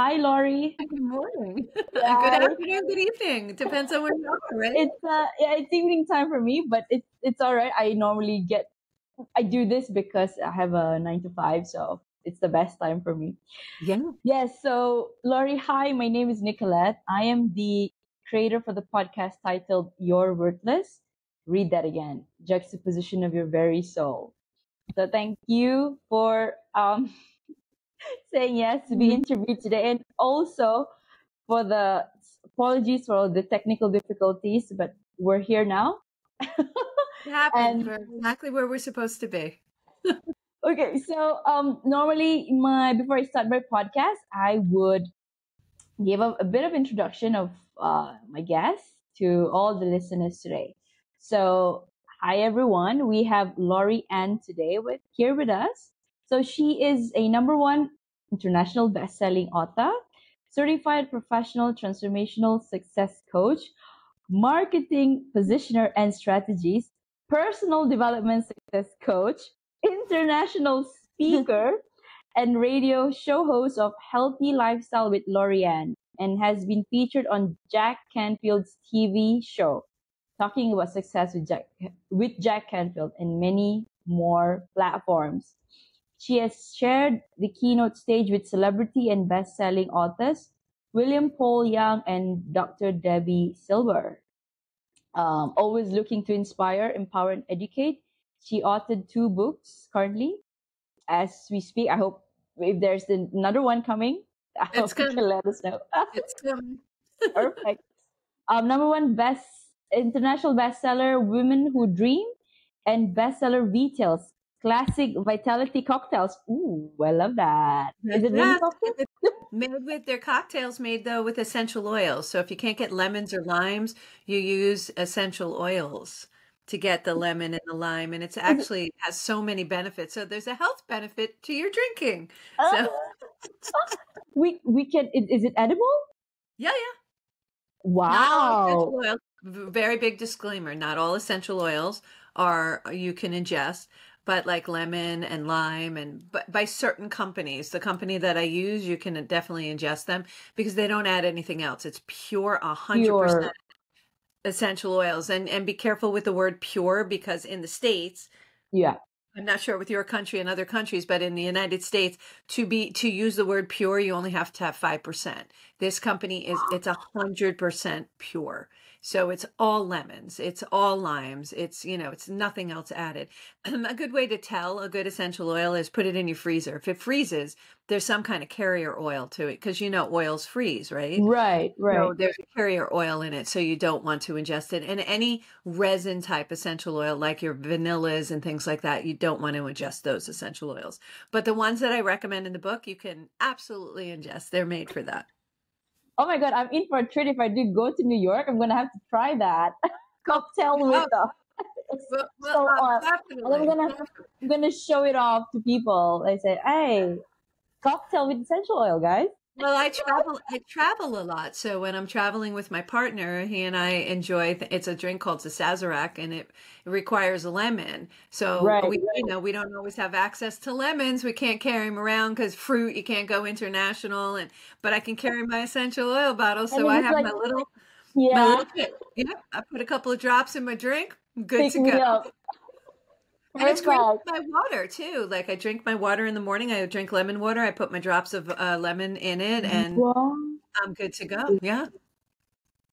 Hi, Laurie. Good morning. Good Yeah, afternoon, good evening. Depends on where you are, right? it's evening time for me, but it's all right. I do this because I have a 9 to 5, so it's the best time for me. Yeah. Yes. So, Laurie, hi. My name is Nicolette. I am the creator for the podcast titled "You're Worthless." Read that again. Juxtaposition of your very soul. So, thank you for saying yes to be Mhm. interviewed today, and also for the apologies for all the technical difficulties, but we're here now. It happens. And We're exactly where we're supposed to be. okay, so normally my before I start my podcast, I would give a bit of introduction of my guest to all the listeners today. So hi everyone, we have Laurie Ann today here with us. So she is a number one international best-selling author, certified professional transformational success coach, marketing positioner and strategies, personal development success coach, international speaker, and radio show host of Healthy Lifestyle with Lorianne, and has been featured on Jack Canfield's TV show, talking about success with Jack Canfield and many more platforms. She has shared the keynote stage with celebrity and best-selling authors William Paul Young and Dr. Debbie Silver. Always looking to inspire, empower, and educate. She authored 2 books currently as we speak. I hope if there's another one coming, I It's hope you can coming. let us know. It's coming. Perfect. Number one international bestseller, Women Who Dream, and bestseller Vitals, classic vitality cocktails. Ooh, I love that. Is it really Yes, cocktail? it's made with their cocktails made though with essential oils. So if you can't get lemons or limes, you use essential oils to get the lemon and the lime, and it's Is it, actually has so many benefits. So there's a health benefit to your drinking. uh, So we can. Is it edible? yeah, yeah. Not all Wow. essential oils. Very big disclaimer. Not all essential oils are you can ingest, but like lemon and lime and but by certain companies, the company that I use, you can definitely ingest them because they don't add anything else. It's pure 100% Pure. essential oils. And be careful with the word pure because in the States, Yeah. I'm not sure with your country and other countries, but in the United States, to use the word pure, you only have to have 5%. This company it's 100% pure. So it's all lemons, it's all limes, it's nothing else added. A good way to tell a good essential oil is put it in your freezer. If it freezes, there's some kind of carrier oil to it because oils freeze, right? Right. Right. So there's a carrier oil in it, so you don't want to ingest it. And any resin type essential oil, like your vanillas and things like that, you don't want to ingest those essential oils. But the ones that I recommend in the book, you can absolutely ingest. They're made for that. Oh my god, I'm in for a treat if I do go to New York. I'm gonna have to try that cocktail with Oh, so oil, and definitely. I'm gonna show it off to people. I say, hey, cocktail with essential oil, guys. Well, I travel a lot. So when I'm traveling with my partner, he and I enjoy it's a drink called the Sazerac and it requires a lemon. So Right, we don't always have access to lemons. We can't carry them around because fruit, you can't go international but I can carry my essential oil bottle. and So it's I just have like, my yeah, little kit. Yeah, I put a couple of drops in my drink. I'm good pick to go. me up. And it's great with Perfect. my water too. Like I drink my water in the morning. I drink lemon water. I put my drops of lemon in it and Wow. I'm good to go. Yeah.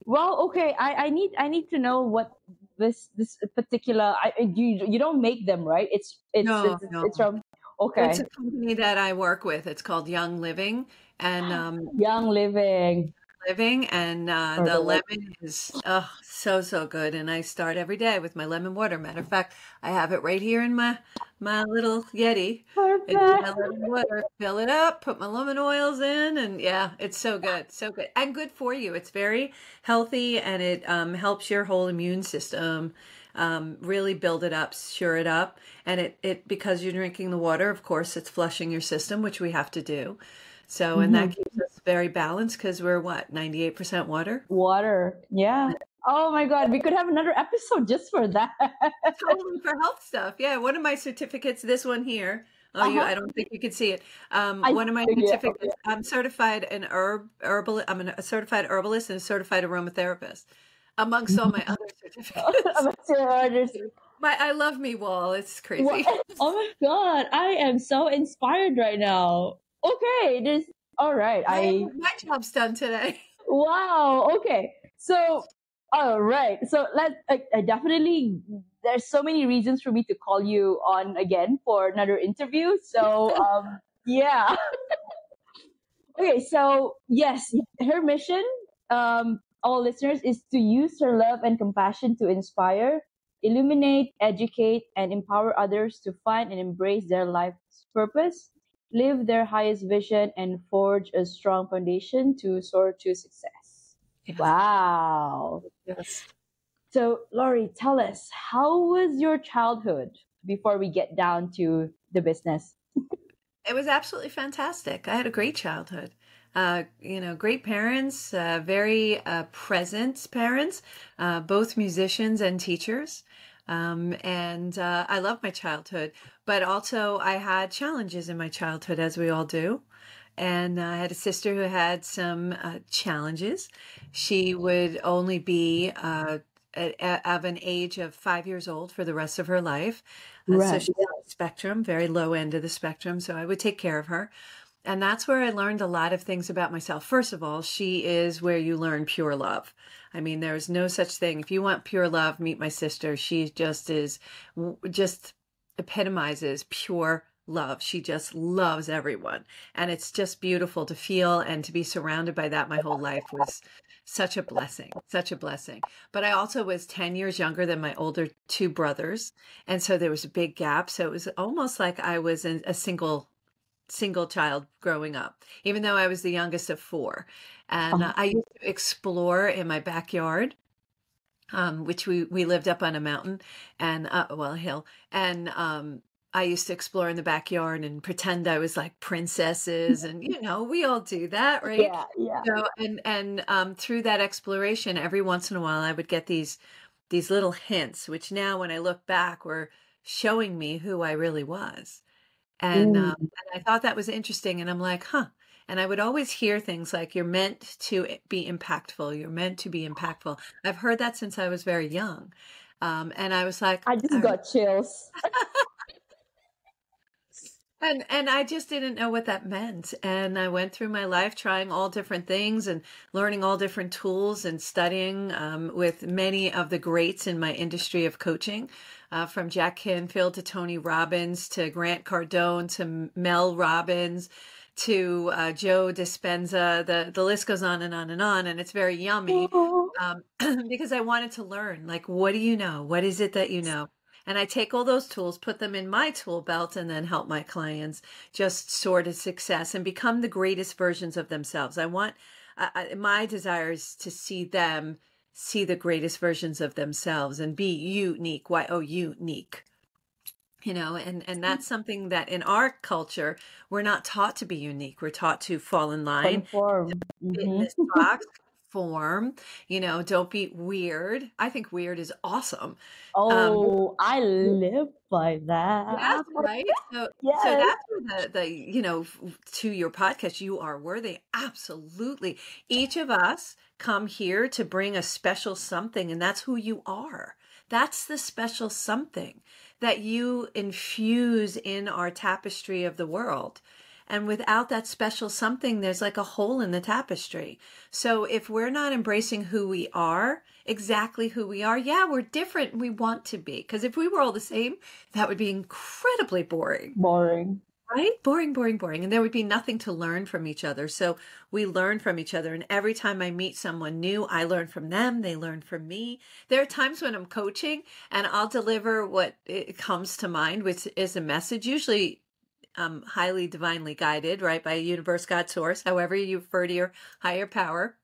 Well, okay. I need to know what this particular. You don't make them, right? No, no. It's from. It's Okay. a company that I work with. It's called Young Living and Young Living. the Perfect. lemon is so so good. And I start every day with my lemon water. Matter of fact, I have it right here in my little Yeti. It's my Perfect. lemon water. Fill it up, put my lemon oils in, and yeah, it's so good, so good, and good for you. It's very healthy, and it helps your whole immune system. Really build it up, sure it up, and it because you're drinking the water, of course, it's flushing your system, which we have to do. So, and that Mhm. keeps us very balanced because we're what, 98% water? Water. Yeah. Oh my God. We could have another episode just for that. Totally for health stuff. Yeah, one of my certificates, this one here, Oh, Uh-huh. I don't think you can see it. I One of my think, yeah, okay. certificates, I'm certified an herbal, a certified herbalist and a certified aromatherapist, amongst all my other certificates. I'm sure there's I love me wall. It's what? crazy. Oh my god, I am so inspired right now. Okay, there's all right. My job's done today. Wow. Okay. So, all right. So I definitely, there's so many reasons for me to call you on again for another interview. So, yeah. Okay. So, yes, her mission, all listeners, is to use her love and compassion to inspire, illuminate, educate, and empower others to find and embrace their life's purpose, live their highest vision, and forge a strong foundation to soar to success. Yeah. Wow. Yes. So, Laurie, tell us, how was your childhood before we get down to the business? It was absolutely fantastic. I had a great childhood. Great parents, very present parents, both musicians and teachers. And I love my childhood, but also I had challenges in my childhood, as we all do. And I had a sister who had some challenges. She would only be of an age of 5 years old for the rest of her life. So Right. she's on the spectrum, very low end of the spectrum. So I would take care of her. And that's where I learned a lot of things about myself. First of all, she is where you learn pure love. I mean, there's no such thing. If you want pure love, meet my sister. She just is, just epitomizes pure love. She just loves everyone. And it's just beautiful to feel and to be surrounded by that. My whole life was such a blessing, such a blessing. But I also was 10 years younger than my older two brothers. And so there was a big gap. So it was almost like I was a single child growing up, even though I was the youngest of four. And Uh, I used to explore in my backyard, which we lived up on a mountain and well, a hill, and I used to explore in the backyard and pretend I was like princesses, and we all do that, right? yeah, yeah. So and through that exploration, every once in a while, I would get these little hints, which now when I look back were showing me who I really was. Mm. And I thought that was interesting. And I'm like, huh. And I would always hear things like, you're meant to be impactful. You're meant to be impactful. I've heard that since I was very young. And I was like, I just got chills. and I just didn't know what that meant. And I went through my life trying all different things and learning all different tools and studying with many of the greats in my industry of coaching, from Jack Canfield to Tony Robbins to Grant Cardone to Mel Robbins to Joe Dispenza. The list goes on and on and on. And it's very yummy Oh, um, because I wanted to learn, like, what do you know? What is it that you know? And I take all those tools, put them in my tool belt, and then help my clients just soar to success and become the greatest versions of themselves. My desire is to see them see the greatest versions of themselves and be unique. Why? Oh, unique. And that's something that in our culture, we're not taught to be unique. We're taught to fall in line, conform. fit in Hmm. this box, conform, don't be weird. I think weird is awesome. Um, Oh, I live by Yes, that. right? So Yes. that's where to your podcast, you are worthy. Absolutely. Each of us come here to bring a special something, and that's who you are. That's the special something that you infuse in our tapestry of the world. And without that special something, there's like a hole in the tapestry. So if we're not embracing who we are, exactly who we are, yeah, we're different. We want to be. Because if we were all the same, that would be incredibly boring, Boring. right? Boring, boring, boring. And there would be nothing to learn from each other. So we learn from each other. And every time I meet someone new, I learn from them. They learn from me. There are times when I'm coaching and I'll deliver what it comes to mind, which is a message, usually highly divinely guided, right? By a universe, God, source, however you refer to your higher power.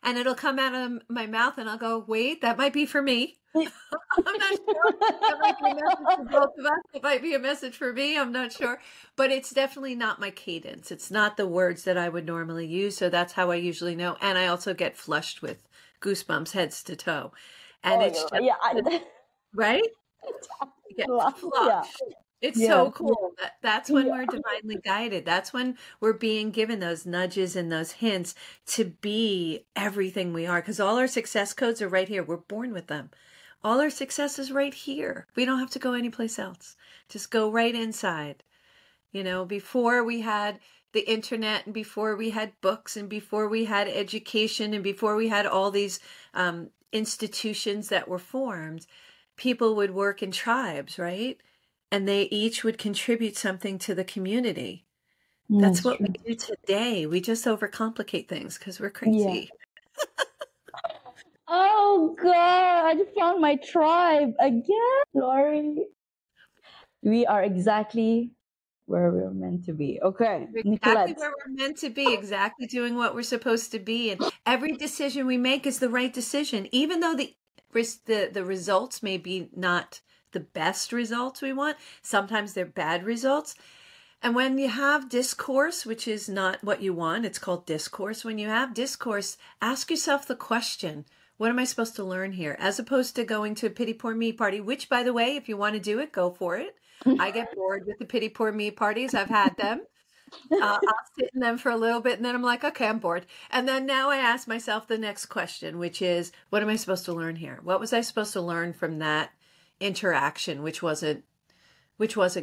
And it'll come out of my mouth and I'll go, wait, that might be for me. I'm not sure. That might be a message for both of us. It might be a message for me. I'm not sure. But it's definitely not my cadence. It's not the words that I would normally use. So that's how I usually know. And I also get flushed with goosebumps heads to toe. And Oh, it's you're just, right. Yeah, I right? You get yeah. flushed. It's Yes, so cool. yes, That's when we're yeah. divinely guided. That's when we're being given those nudges and those hints to be everything we are. Because all our success codes are right here. We're born with them. All our success is right here. We don't have to go anyplace else. Just go right inside. You know, before we had the internet and before we had books and before we had education and before we had all these institutions that were formed, people would work in tribes, right? And they each would contribute something to the community. That's That's what we true. do today. We just overcomplicate things because we're Yeah. crazy. Oh God, I just found my tribe again. Lori, we are exactly where we're meant to be. Okay, We're exactly Nicolette. where we're meant to be, exactly doing what we're supposed to be. And every decision we make is the right decision, even though the results may be not the best results we want. Sometimes they're bad results. And when you have discourse, which is not what you want, it's called discourse. When you have discourse, ask yourself the question, what am I supposed to learn here? As opposed to going to a pity poor me party, which, by the way, if you want to do it, go for it. I get bored with the pity poor me parties. I've had them. I'll sit in them for a little bit and then I'm like, okay, I'm bored. And then now I ask myself the next question, which is, what am I supposed to learn here? What was I supposed to learn from that interaction, which wasn't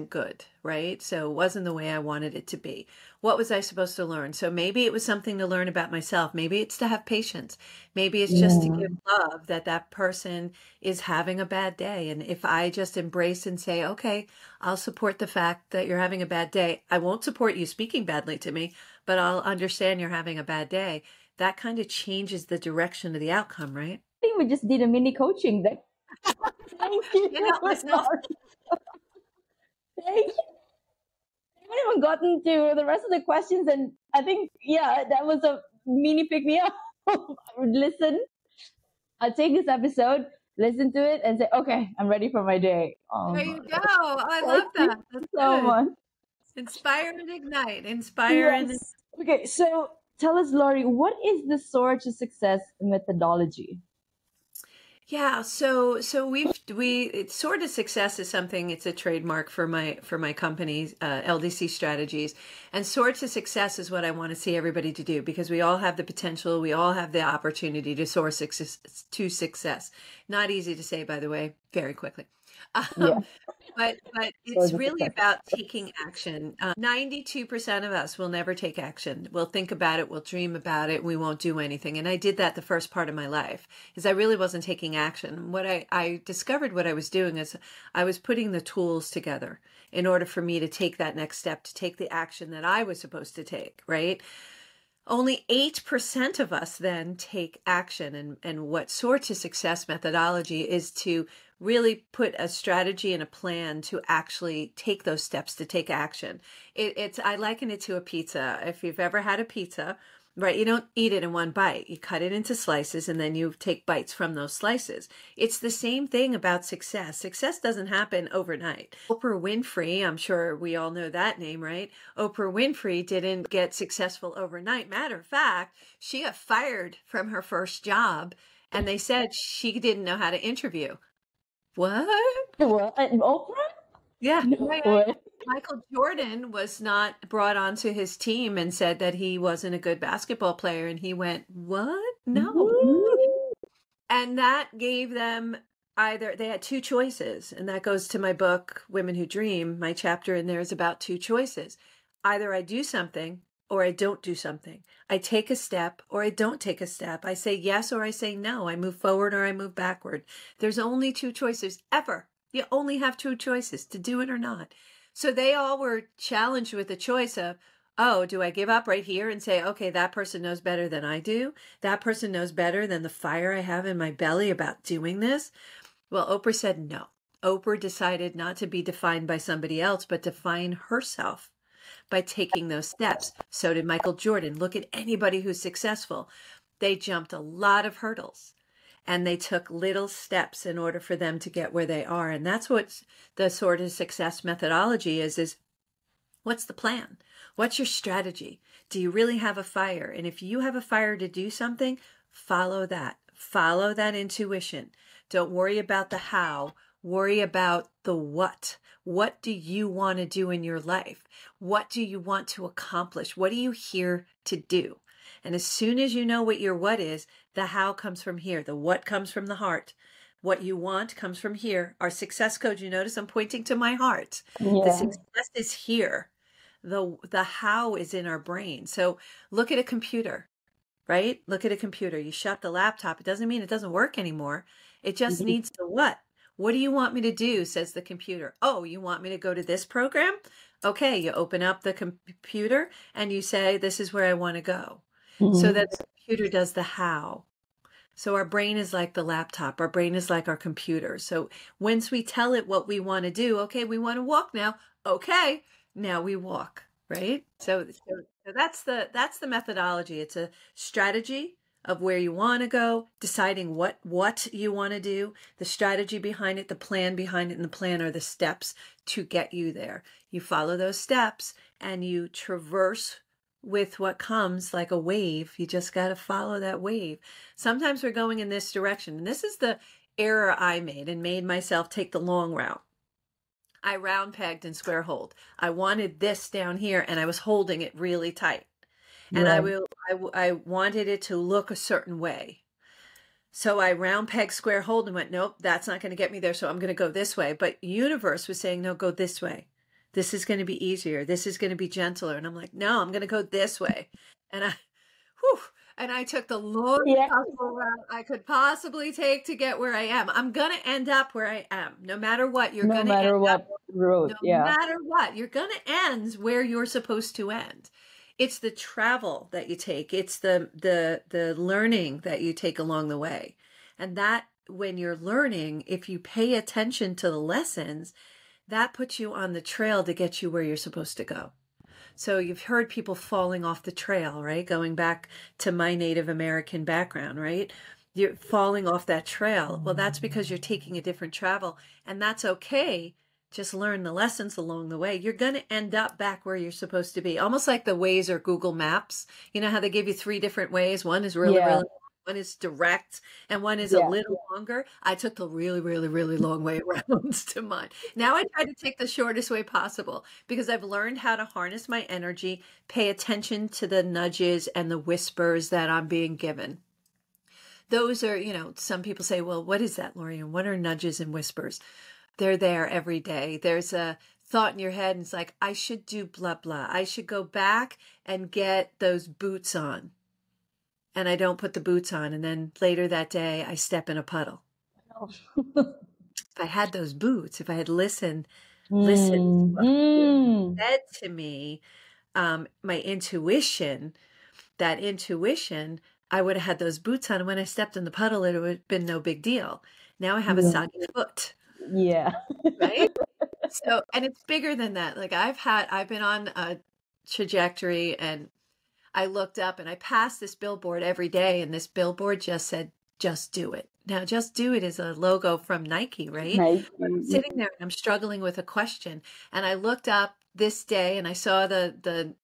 good, right? So it wasn't the way I wanted it to be. What was I supposed to learn? So maybe it was something to learn about myself. Maybe it's to have patience. Maybe it's just to Yeah. give love that that person is having a bad day. And if I just embrace and say, okay, I'll support the fact that you're having a bad day. I won't support you speaking badly to me, but I'll understand you're having a bad day. That kind of changes the direction of the outcome, right? I think we just did a mini coaching. That thank you, Can't help myself. Lori. Thank you. I haven't even gotten to the rest of the questions, and I think yeah, that was a mini pick me up. I would listen. I'll take this episode, listen to it, and say, okay, I'm ready for my day. There you go. I Thank love you that. That's so good. much. Inspire and ignite. Inspire and Yes. Okay, so tell us, Laurie, what is the SOAR to Success methodology? yeah. So it's sort of success is something. It's a trademark for my company, LDC Strategies, and sort to success is what I want to see everybody to do because we all have the potential. We all have the opportunity to soar success to success. Not easy to say, by the way, very quickly. Yeah, Um, but SOAR it's to really Success. about taking action. 92% of us will never take action. We'll think about it, we'll dream about it, we won't do anything. And I did that the first part of my life, is I really wasn't taking action. What I discovered what I was doing is I was putting the tools together in order for me to take that next step, to take the action that I was supposed to take, right? Only 8% of us then take action. And what SOAR to Success methodology is to really put a strategy and a plan to actually take those steps to take action. I liken it to a pizza. If you've ever had a pizza, right, you don't eat it in one bite. You cut it into slices and then you take bites from those slices. It's the same thing about success. Success doesn't happen overnight. Oprah Winfrey, I'm sure we all know that name, right? Oprah Winfrey didn't get successful overnight. Matter of fact, she got fired from her first job and they said she didn't know how to interview. What? Well, and Oprah? Yeah. No Yeah, yeah. way. Michael Jordan was not brought onto his team and said that he wasn't a good basketball player. And he went, what? No. Woo. And that gave them they had two choices. And that goes to my book, Women Who Dream. My chapter in there is about two choices. Either I do something or I don't do something. I take a step or I don't take a step. I say yes or I say no. I move forward or I move backward. There's only two choices ever. You only have two choices, to do it or not. So they all were challenged with the choice of, oh, do I give up right here and say, okay, that person knows better than I do? That person knows better than the fire I have in my belly about doing this? Well, Oprah said no. Oprah decided not to be defined by somebody else, but define herself by taking those steps. So did Michael Jordan. Look at anybody who's successful. They jumped a lot of hurdles and they took little steps in order for them to get where they are. And that's what the sort of success methodology is what's the plan? What's your strategy? Do you really have a fire? And if you have a fire to do something, follow that. Follow that intuition. Don't worry about the how. Worry about the what. What do you want to do in your life? What do you want to accomplish? What are you here to do? And as soon as you know what your what is, the how comes from here. The what comes from the heart. What you want comes from here. Our success code, you notice I'm pointing to my heart. The Yeah. success is here. The how is in our brain. So look at a computer, right? Look at a computer. You shut the laptop. It doesn't mean it doesn't work anymore. It just Mhm. needs the what. What do you want me to do? Says the computer. Oh, you want me to go to this program? Okay, you open up the computer and you say, this is where I want to go. So Mhm. that the computer does the how. So our brain is like the laptop. Our brain is like our computer. So once we tell it what we want to do, okay, we want to walk now. Okay, now we walk, right? So that's the methodology. It's a strategy of where you want to go, deciding what you want to do, the strategy behind it, the plan behind it, and the plan are the steps to get you there. You follow those steps and you traverse with what comes like a wave. You just got to follow that wave. Sometimes we're going in this direction. And this is the error I made and made myself take the long route. I round pegged and square holed. I wanted this down here and I was holding it really tight. And Right. I wanted it to look a certain way. So I round peg square hold and went, nope, that's not going to get me there. So I'm going to go this way. But universe was saying, no, go this way. This is going to be easier. This is going to be gentler. And I'm like, no, I'm going to go this way. And whew, and I took the longest Yeah. possible route I could possibly take to get where I am. I'm going to end up where I am. No matter what, you're No going to end matter up, what road. no Yeah. matter what, you're going to end where you're supposed to end. It's the travel that you take. It's the learning that you take along the way. And that when you're learning, if you pay attention to the lessons, that puts you on the trail to get you where you're supposed to go. So you've heard people falling off the trail, right? Going back to my Native American background, right? You're falling off that trail. Well, that's because you're taking a different travel, and that's okay. Just learn the lessons along the way. You're going to end up back where you're supposed to be. Almost like the Waze or Google Maps. You know how they give you 3 different ways? One is really, Yeah. really, one is direct, and one is a Yeah. little longer. I took the really, really, really long way around to mine. Now I try to take the shortest way possible because I've learned how to harness my energy, pay attention to the nudges and the whispers that I'm being given. Those are, some people say, well, what is that, Lori? And what are nudges and whispers? They're there every day. There's a thought in your head and it's like, I should do blah, blah. I should go back and get those boots on. And I don't put the boots on. And then later that day, I step in a puddle. If I had those boots, if I had listened to what Mm-hmm. said to me, my intuition, that intuition, I would have had those boots on. And when I stepped in the puddle, it would have been no big deal. Now I have a Yeah. soggy foot, Yeah. right? So, and it's bigger than that. Like I've been on a trajectory and I looked up and I passed this billboard every day and this billboard just said, just do it. Now, just do it is a logo from Nike, right? Nice. But I'm sitting there and I'm struggling with a question. And I looked up this day and I saw the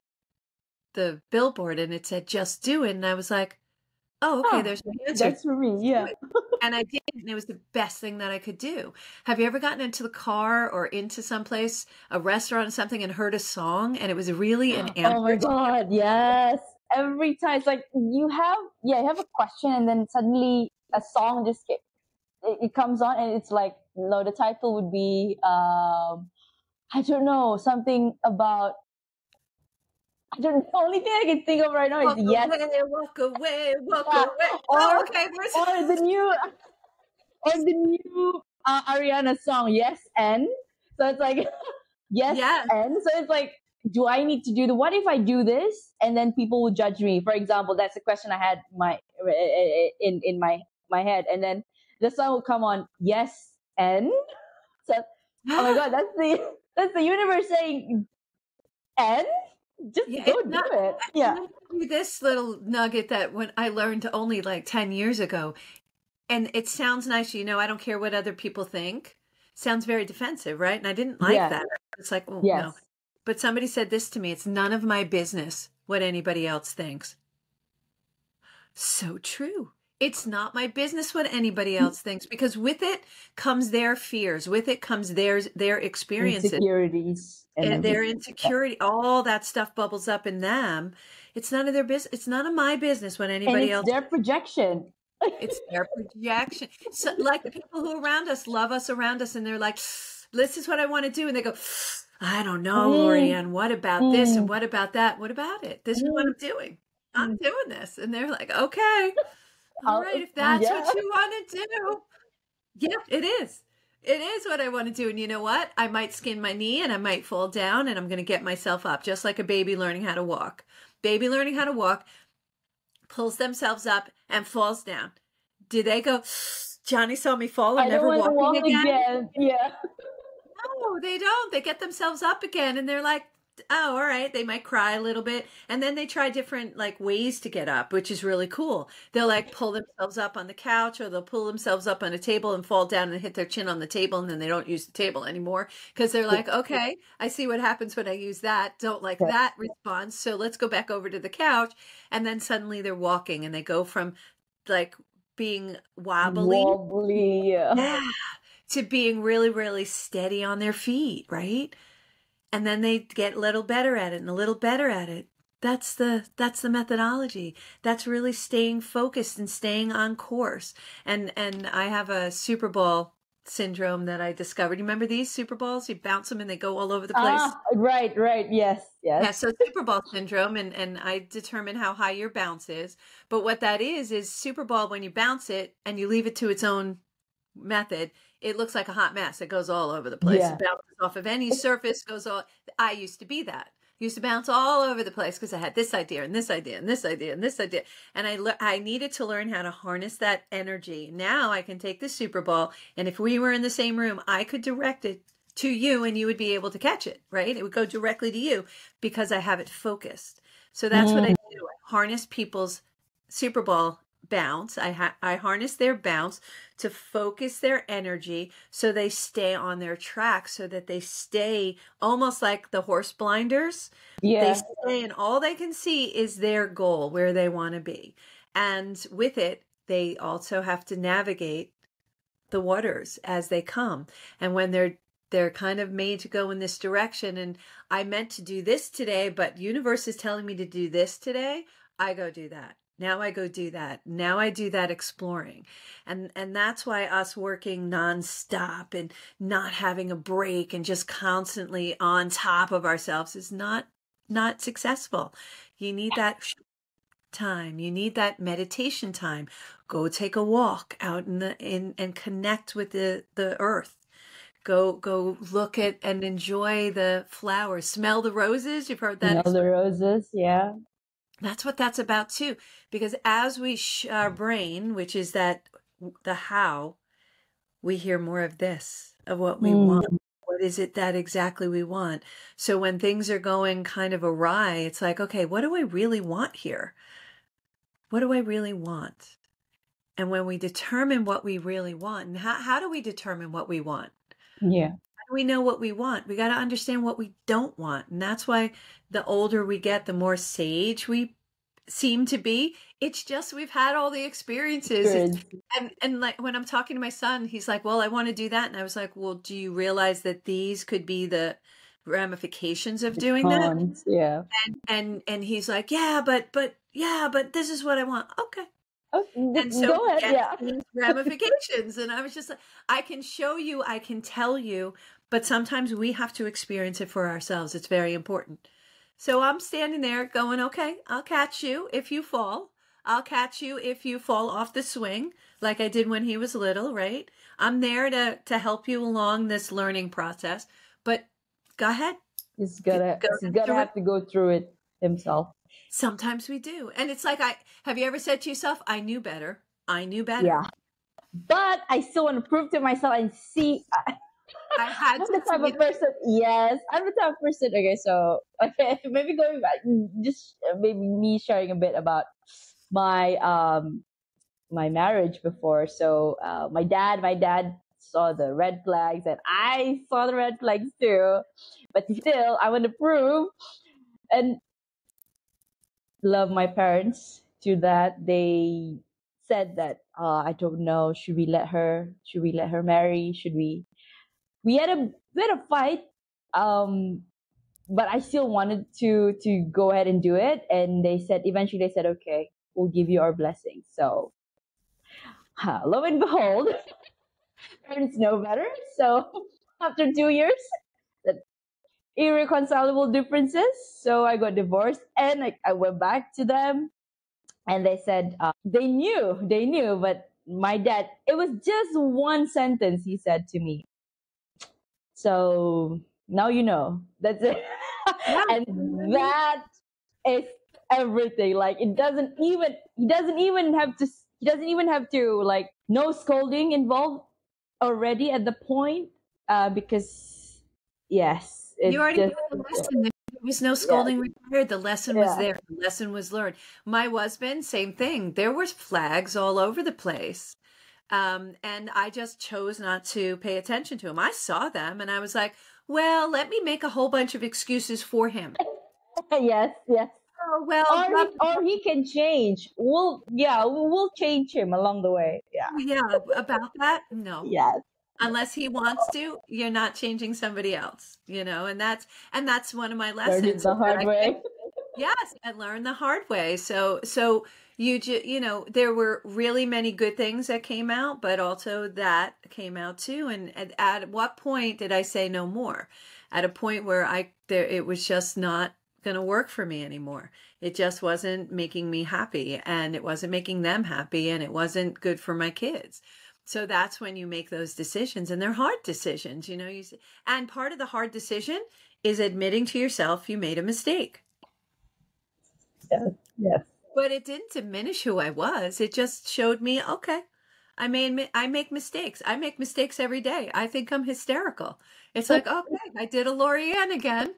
billboard and it said, just do it. And I was like, oh, okay, Ah, there's my answer. that's for me. Yeah. And I did, and it was the best thing that I could do. Have you ever gotten into the car or into someplace, a restaurant or something, and heard a song, and it was really an answer? Oh my God. Yes. Every time it's like you have a question and then suddenly a song just it comes on and it's like, no, the title would be, I don't know, something about, I don't know, the only thing I can think of right now is Walk yes. away, walk away, walk Yeah. away. Or, Oh, okay. There's or the new, Ariana song, Yes and. So it's like, yes yes. and. So it's like, do I need to do what if I do this and then people will judge me? For example, that's the question I had in my head. And then the song will come on, yes and. So, oh my God, that's the universe saying, and just Yeah, go it's do not. it. Yeah. Let me tell you this little nugget that when I learned only like 10 years ago, and it sounds nice, I don't care what other people think. Sounds very defensive, right? And I didn't like Yeah. that. It's like, well, Yes. no. But somebody said this to me, it's none of my business what anybody else thinks. So true. It's not my business what anybody else thinks, because with it comes their fears, with it comes their experiences, Insecurities and and their everything. insecurity, all that stuff bubbles up in them. It's none of their business. It's none of my business when And anybody it's else. their projection. It's their projection. So, like the people who around us love us around us, and they're like, "This is what I want to do," and they go, "I don't know, Mm, Lorianne. What about this and mm, what about that? What about it? This is what mm, I'm doing. I'm mm. doing this," and they're like, "Okay, all right, if that's Yeah. what you want to do." Yeah, it is. It is what I want to do. And you know what? I might skin my knee and I might fall down, and I'm going to get myself up, just like a baby learning how to walk. Baby learning how to walk pulls themselves up and falls down. Do they go, Johnny saw me fall, I'm I don't never want to walking walk again? again. Yeah. No, they don't. They get themselves up again, and they're like, oh, all right. They might cry a little bit, and then they try different like ways to get up, which is really cool. They'll like pull themselves up on the couch, or they'll pull themselves up on a table and fall down and hit their chin on the table, and then they don't use the table anymore because they're like, okay, I see what happens when I use that. Don't like that response, so let's go back over to the couch. And then suddenly they're walking, and they go from like being wobbly, Wobbly. Yeah. yeah, to being really, really steady on their feet, right? And then they get a little better at it and a little better at it. That's the methodology. That's really staying focused and staying on course. And I have a Superball syndrome that I discovered. You remember these Superballs? You bounce them and they go all over the place. Right, right. Yes, yes. Yeah, so Superball syndrome, and I determine how high your bounce is. But what that is Superball, when you bounce it and you leave it to its own method, it looks like a hot mess. It goes all over the place. Yeah. It bounces off of any surface, goes all. I used to be that. Used to bounce all over the place because I had this idea and this idea and this idea and this idea, and I needed to learn how to harness that energy. Now I can take the Superball, and if we were in the same room, I could direct it to you, and you would be able to catch it. Right? It would go directly to you because I have it focused. So that's what I do. I harness people's Superball bounce. I harness their bounce to focus their energy so they stay on their track, so that they stay almost like the horse blinders. They Yeah. stay, and all they can see is their goal, where they want to be. And with it, they also have to navigate the waters as they come. And when they're kind of made to go in this direction, and I meant to do this today, but universe is telling me to do this today, I go do that. Now I go do that. Now I do that exploring. And that's why us working nonstop and not having a break and just constantly on top of ourselves is not successful. You need that time. You need that meditation time. Go take a walk out and connect with the earth. Go look at and enjoy the flowers. Smell the roses. You've heard that. Smell the roses. Yeah. That's what that's about too. Because as we our brain, which is that the how, we hear more of this, of what we want. What is it that exactly we want? So when things are going kind of awry, it's like, okay, what do I really want here? What do I really want? And when we determine what we really want, and how do we determine what we want? Yeah. How do we know what we want? We got to understand what we don't want. And that's why the older we get, the more sage we seem to be. It's just we've had all the experiences. And like when I'm talking to my son, he's like, well, I want to do that. And I was like, well, do you realize that these could be the ramifications of doing that? Yeah. And he's like, yeah, but this is what I want. Okay. Oh, And so go ahead. Yeah. these ramifications. And I was just like, I can show you, I can tell you, but sometimes we have to experience it for ourselves. It's very important. So I'm standing there going, okay, I'll catch you if you fall. I'll catch you if you fall off the swing, like I did when he was little, right? I'm there to help you along this learning process. But go ahead. He's gotta have to go through it himself. Sometimes we do. And it's like, have you ever said to yourself, I knew better. I knew better. Yeah. But I still want to prove to myself and see. I'm the type of person. Yes, I'm the type of person. Okay, so maybe going back, just maybe me sharing a bit about my my marriage before. So my dad saw the red flags, and I saw the red flags too. But still, I want to prove and love my parents to that. They said that I don't know, should we let her marry? Should we had a bit of fight, um but I still wanted to go ahead and do it, and eventually they said, okay, we'll give you our blessing. So lo and behold, parents know better. So after 2 years, the irreconcilable differences, so I got divorced, and I went back to them, and they said they knew, but my dad, it was just one sentence he said to me. So now you know. That's it. Yeah. And that is everything. Like he doesn't even have to like no scolding involved already at the point, because yes, You it's already just got the lesson. There was no yeah, scolding required. The lesson was yeah. there. The lesson was learned. My husband, same thing. There was flags all over the place. And I just chose not to pay attention to him. I saw them and I was like, well, let me make a whole bunch of excuses for him. Yes, yes. Oh, well, Or he can change. We'll change him along the way. Yeah. yeah, about that, no. Yes. Unless he wants to, you're not changing somebody else, and that's one of my Learned it lessons the is that hard way. yes, I learned the hard way. So there were really many good things that came out, but also that came out too. And at what point did I say no more? At a point where it was just not going to work for me anymore. It just wasn't making me happy, and it wasn't making them happy, and it wasn't good for my kids. So that's when you make those decisions, and they're hard decisions, and part of the hard decision is admitting to yourself you made a mistake. Yes. Yes. But it didn't diminish who I was. It just showed me, okay, I make mistakes. I make mistakes every day. I think I'm hysterical. It's like, okay, I did a Lorianne again.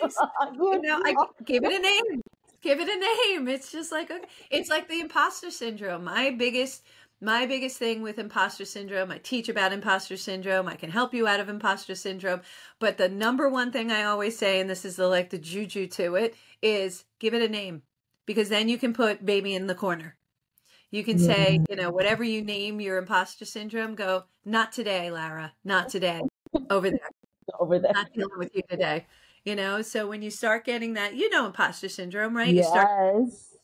Nice. Good. I give it a name. Give it a name. It's just like, okay. It's like the imposter syndrome. My biggest thing with imposter syndrome, I teach about imposter syndrome. I can help you out of imposter syndrome. But the number one thing I always say, and this is the juju to it, is give it a name. Because then you can put baby in the corner. You can say, whatever you name your imposter syndrome, go, not today, Lara, not today, over there, Over there. not dealing with you today. So when you start getting that, imposter syndrome, right? Yes. You start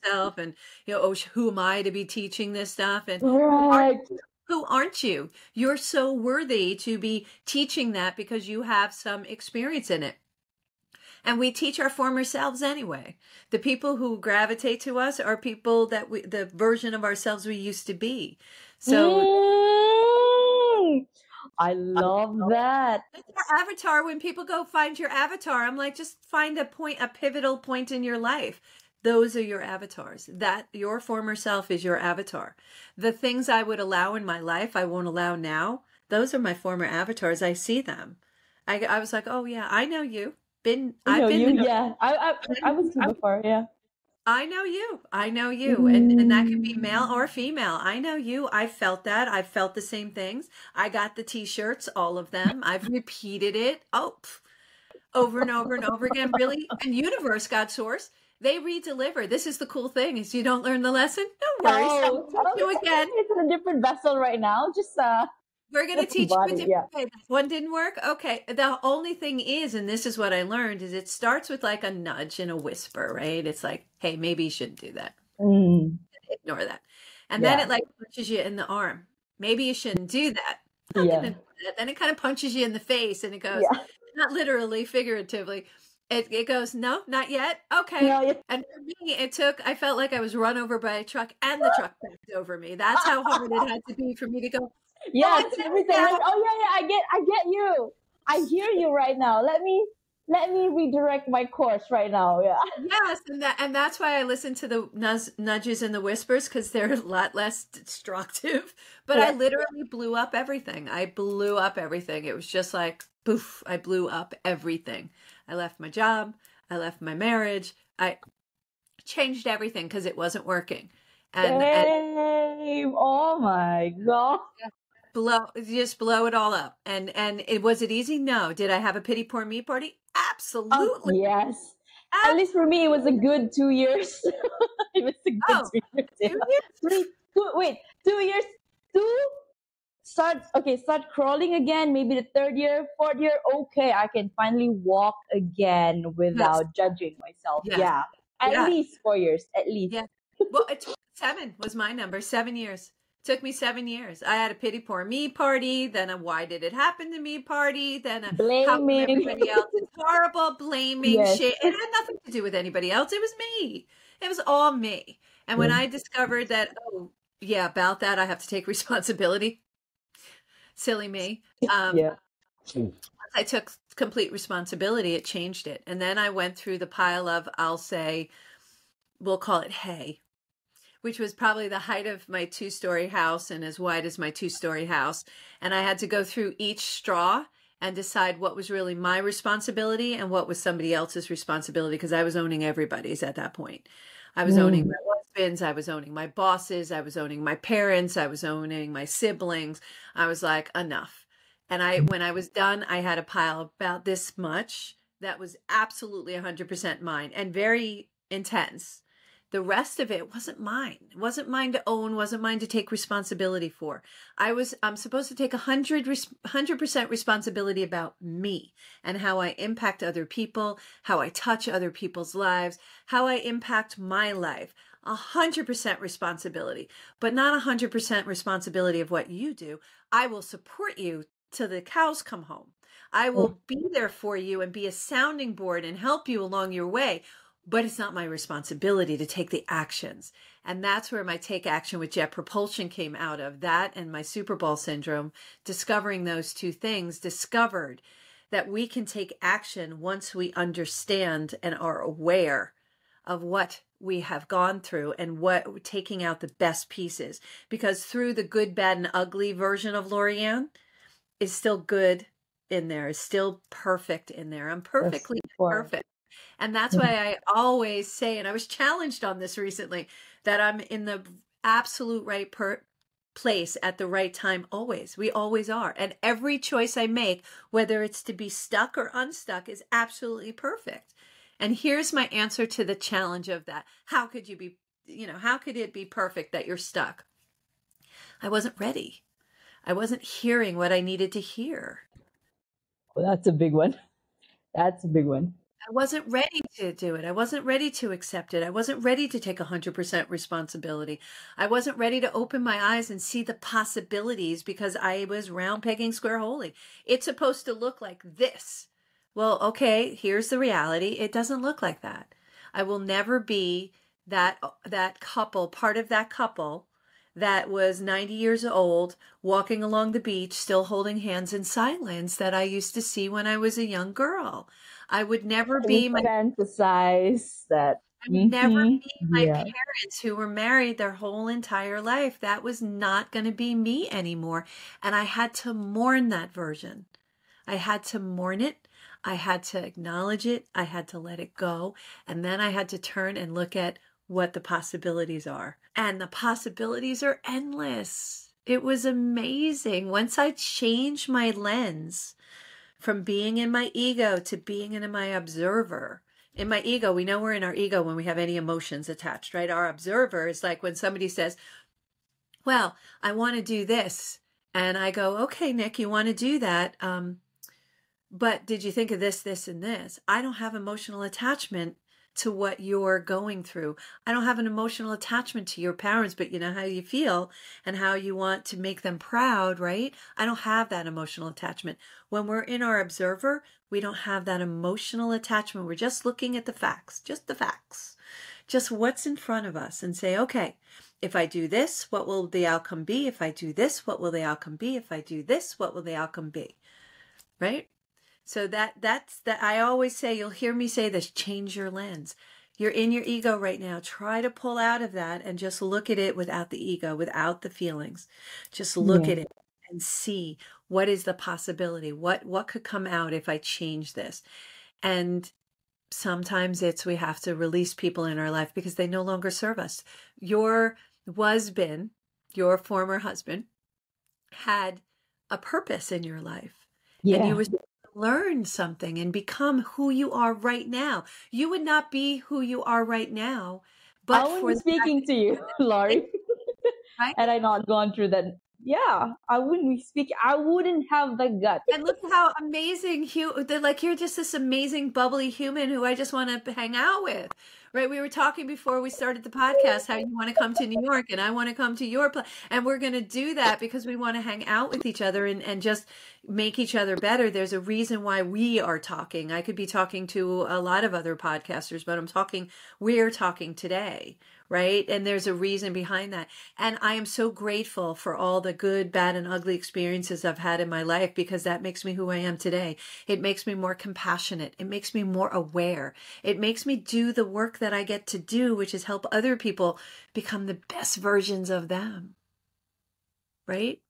yourself and, oh, who am I to be teaching this stuff? And Right. who aren't you? You're so worthy to be teaching that because you have some experience in it. And we teach our former selves anyway. The people who gravitate to us are people that the version of ourselves we used to be. So I love that. that's our avatar. When people go find your avatar, I'm like, just find a pivotal point in your life. Those are your avatars. That your former self is your avatar. The things I would allow in my life, I won't allow now. Those are my former avatars. I see them. I was like, oh yeah, I know you. I've been you, there. Yeah. I was you before, yeah. I know you. And that could be male or female. I know you. I felt that. I felt the same things. I got the t-shirts, all of them. I've repeated it over and over and over again, really. And universe, God source, they redeliver. This is the cool thing is you don't learn the lesson. No worries. I'll teach you again. It's in a different vessel right now. Just we're going to teach you a different way. One didn't work? Okay. The only thing is, and this is what I learned, is it starts with like a nudge and a whisper, right? It's like, hey, maybe you shouldn't do that. Ignore that. And then it like punches you in the arm. Maybe you shouldn't do that. Then it kind of punches you in the face and it goes, not literally, figuratively. It goes, no, not yet. Okay. And for me, I felt like I was run over by a truck and the truck backed over me. That's how hard it had to be for me to go, yes, everything. Like, oh yeah, I get you. I hear you right now. Let me redirect my course right now. Yeah. Yes, and that's why I listen to the nudges and the whispers because they're a lot less destructive. But I literally blew up everything. It was just like poof. I blew up everything. I left my job. I left my marriage. I changed everything because it wasn't working. And oh my God. Just blow it all up. And was it easy? No. Did I have a pity poor me party? Absolutely. Yes. At least for me, it was a good 2 years. It was a good 2 years. 2 years? Wait, 2 years, two, start crawling again, maybe the third year, fourth year, okay, I can finally walk again Yes, without judging myself. yes, Yeah. At yeah, least 4 years, at least. yeah. Well, it took 7 was my number. 7 years. Took me 7 years. I had a pity poor me party, then a why did it happen to me party, then a how come Blaming. everybody else is horrible, blaming Yes. shit. It had nothing to do with anybody else. It was me. It was all me. And when Yeah. I discovered that, oh yeah, about that, I have to take responsibility. Silly me. Yeah. I took complete responsibility. It changed it. And then I went through the pile of, I'll say, we'll call it hay, which was probably the height of my 2-story house and as wide as my 2-story house. And I had to go through each straw and decide what was really my responsibility and what was somebody else's responsibility, because I was owning everybody's at that point. I was owning my husbands, I was owning my bosses, I was owning my parents, I was owning my siblings. I was like, enough. And when I was done, I had a pile about this much that was absolutely 100% mine and very intense. The rest of it wasn't mine. It wasn't mine to own, wasn't mine to take responsibility for. I'm supposed to take 100% responsibility about me and how I impact other people, how I touch other people's lives, how I impact my life. 100% responsibility, but not 100% responsibility of what you do. I will support you till the cows come home. I will be there for you and be a sounding board and help you along your way. But it's not my responsibility to take the actions. And that's where my take action with jet propulsion came out of. That and my Superball syndrome, discovering those two things, discovered that we can take action once we understand and are aware of what we have gone through and what taking out the best pieces. Because through the good, bad, and ugly version of Lorianne is still good in there, is still perfect in there. I'm perfectly perfect. And that's why I always say, and I was challenged on this recently, that I'm in the absolute right place at the right time always. We always are. And every choice I make, whether it's to be stuck or unstuck, is absolutely perfect. And here's my answer to the challenge of that. How could you be, how could it be perfect that you're stuck? I wasn't ready. I wasn't hearing what I needed to hear. Well, that's a big one. That's a big one. I wasn't ready to do it. I wasn't ready to accept it. I wasn't ready to take 100% responsibility. I wasn't ready to open my eyes and see the possibilities because I was round pegging square holing. It's supposed to look like this. Well, okay, here's the reality. It doesn't look like that. I will never be that couple, part of that couple that was 90 years old, walking along the beach, still holding hands in silence that I used to see when I was a young girl. I would never be my fantasize that. I would never be my Yeah. parents who were married their whole entire life. That was not going to be me anymore. And I had to mourn that version. I had to mourn it. I had to acknowledge it. I had to let it go. And then I had to turn and look at what the possibilities are. And the possibilities are endless. It was amazing. Once I changed my lens from being in my ego to being in my observer. In my ego, we know we're in our ego when we have any emotions attached, right? Our observer is like when somebody says, well, I want to do this. And I go, okay, Nick, you want to do that. But did you think of this, this, and this? I don't have emotional attachment to what you're going through. I don't have an emotional attachment to your parents, but you know how you feel and how you want to make them proud, right? I don't have that emotional attachment. When we're in our observer, we don't have that emotional attachment. We're just looking at the facts, just the facts, just what's in front of us and say, okay, if I do this, what will the outcome be? If I do this, what will the outcome be? If I do this, what will the outcome be? Right? So that's that. I always say, you'll hear me say this, change your lens. You're in your ego right now. Try to pull out of that and just look at it without the ego, without the feelings. Just look at it and see what is the possibility. What could come out if I change this? And sometimes we have to release people in our life because they no longer serve us. Your husband, your former husband, had a purpose in your life. Yeah. And you were learn something and become who you are right now. You would not be who you are right now, but I was speaking to you, Laurie. right? had I not gone through that, yeah, I wouldn't be speaking. I wouldn't have the gut. And look how amazing they're like, you're just this amazing, bubbly human who I just want to hang out with. Right? We were talking before we started the podcast how you want to come to New York and I want to come to your place. And we're going to do that because we want to hang out with each other and just make each other better. There's a reason why we are talking. I could be talking to a lot of other podcasters, but we're talking today. Right. And there's a reason behind that. And I am so grateful for all the good, bad, and ugly experiences I've had in my life because that makes me who I am today. It makes me more compassionate. It makes me more aware. It makes me do the work that I get to do, which is help other people become the best versions of them. Right.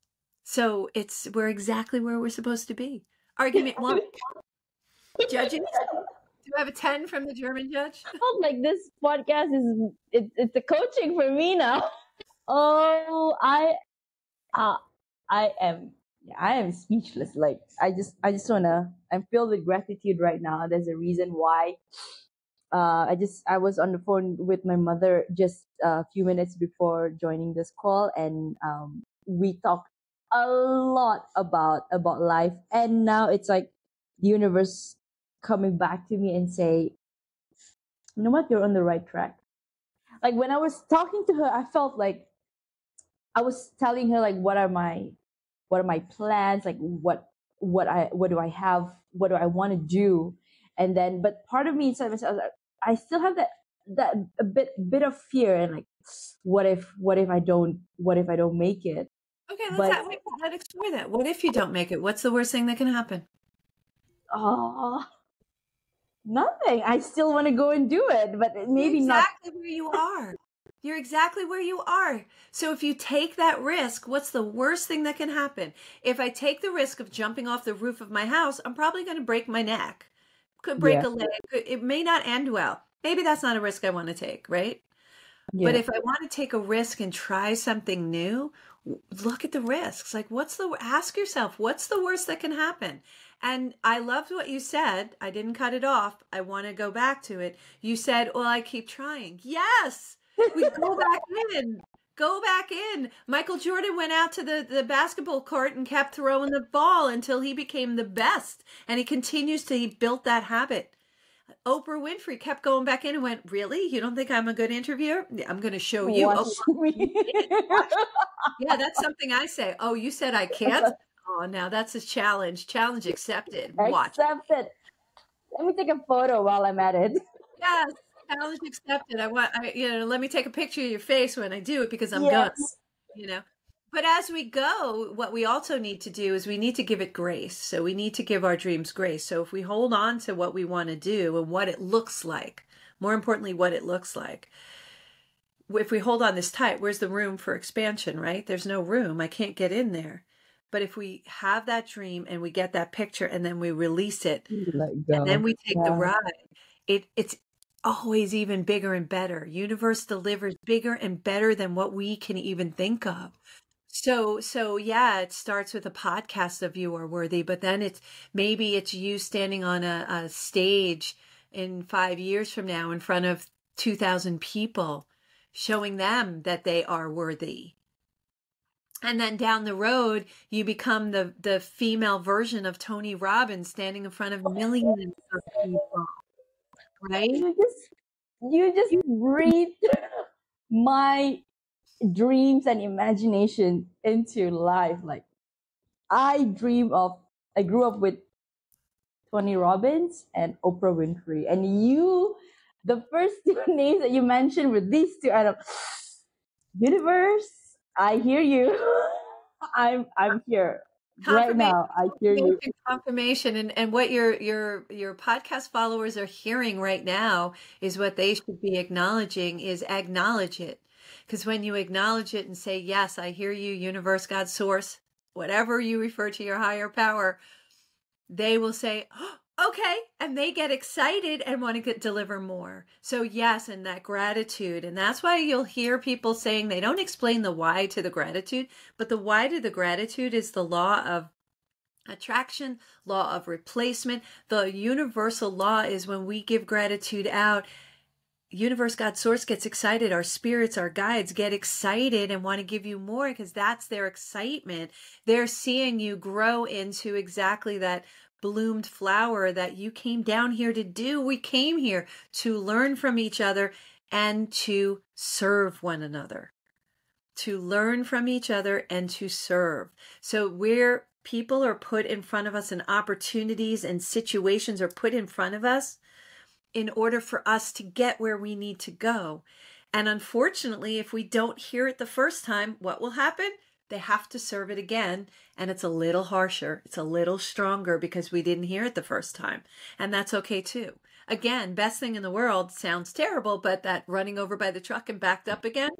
So we're exactly where we're supposed to be. Argument one. Judges? Do you have a 10 from the German judge? I felt like this podcast it's a coaching for me now. Oh, I am speechless. Like I just I'm filled with gratitude right now. There's a reason why. I was on the phone with my mother just a few minutes before joining this call, and we talked a lot about life, and now it's like the universe coming back to me and say, you know what, you're on the right track. Like when I was talking to her, I felt like I was telling her like what are my plans, like what do I have, what do I want to do, and then but part of me inside myself, I still have that a bit of fear and like what if I don't make it. Okay, But let's explore that. What if you don't make it? What's the worst thing that can happen? oh, nothing. I still want to go and do it, but maybe You're not. exactly where you are. You're exactly where you are. So if you take that risk, what's the worst thing that can happen? If I take the risk of jumping off the roof of my house, I'm probably going to break my neck. Could break Yeah, a leg. It may not end well. Maybe that's not a risk I want to take, right? But yeah. if I want to take a risk and try something new, look at the risks. Like, ask yourself, what's the worst that can happen? And I loved what you said. I didn't cut it off. I want to go back to it. You said, well, I keep trying. Yes, we go back in. Go back in. Michael Jordan went out to the basketball court and kept throwing the ball until he became the best. And he built that habit. Oprah Winfrey kept going back in and went, really? You don't think I'm a good interviewer? I'm going to show you. Watch Oh, you me. did. Watch. Yeah, that's something I say. Oh, you said I can't? Oh, now that's a challenge. Challenge accepted. Watch. Accept it. Let me take a photo while I'm at it. Yes, challenge accepted. Let me take a picture of your face when I do it because I'm gonna, Yes. you know. But as we go, what we also need to do is we need to give it grace. So we need to give our dreams grace. So if we hold on to what we want to do and what it looks like, more importantly, what it looks like, if we hold on this tight, where's the room for expansion, right? There's no room. I can't get in there. But if we have that dream and we get that picture and then we release it Let and then go. we take the Yeah. ride, it's always even bigger and better. Universe delivers bigger and better than what we can even think of. So yeah, it starts with a podcast of You Are Worthy, but then maybe it's you standing on a stage in 5 years from now in front of 2,000 people, showing them that they are worthy. And then down the road, you become the female version of Tony Robbins standing in front of millions of people, right? You just breathe my dreams and imagination into life. Like I grew up with Tony Robbins and Oprah Winfrey, and the first two names that you mentioned were these two. I don't, universe, I hear you. I'm here right Confirmation, now. I hear you. confirmation, and what your podcast followers are hearing right now is what they should be acknowledging. Is acknowledge it, because when you acknowledge it and say, "Yes, I hear you, universe, God, source, whatever you refer to your higher power," they will say, oh, okay, and they get excited and want to deliver more. So yes, and that gratitude, and that's why you'll hear people saying they don't explain the why to the gratitude, but the why to the gratitude is the law of attraction, law of replacement. The universal law is when we give gratitude out, universe, God, source gets excited. Our spirits, our guides get excited and want to give you more because that's their excitement. They're seeing you grow into exactly that bloomed flower that you came down here to do. We came here to learn from each other and to serve one another, to learn from each other and to serve. So where people are put in front of us and opportunities and situations are put in front of us in order for us to get where we need to go. And unfortunately, if we don't hear it the first time, what will happen? They have to serve it again. And it's a little harsher. It's a little stronger because we didn't hear it the first time. And that's okay too. Again, best thing in the world sounds terrible, but that running over by the truck and backed up again,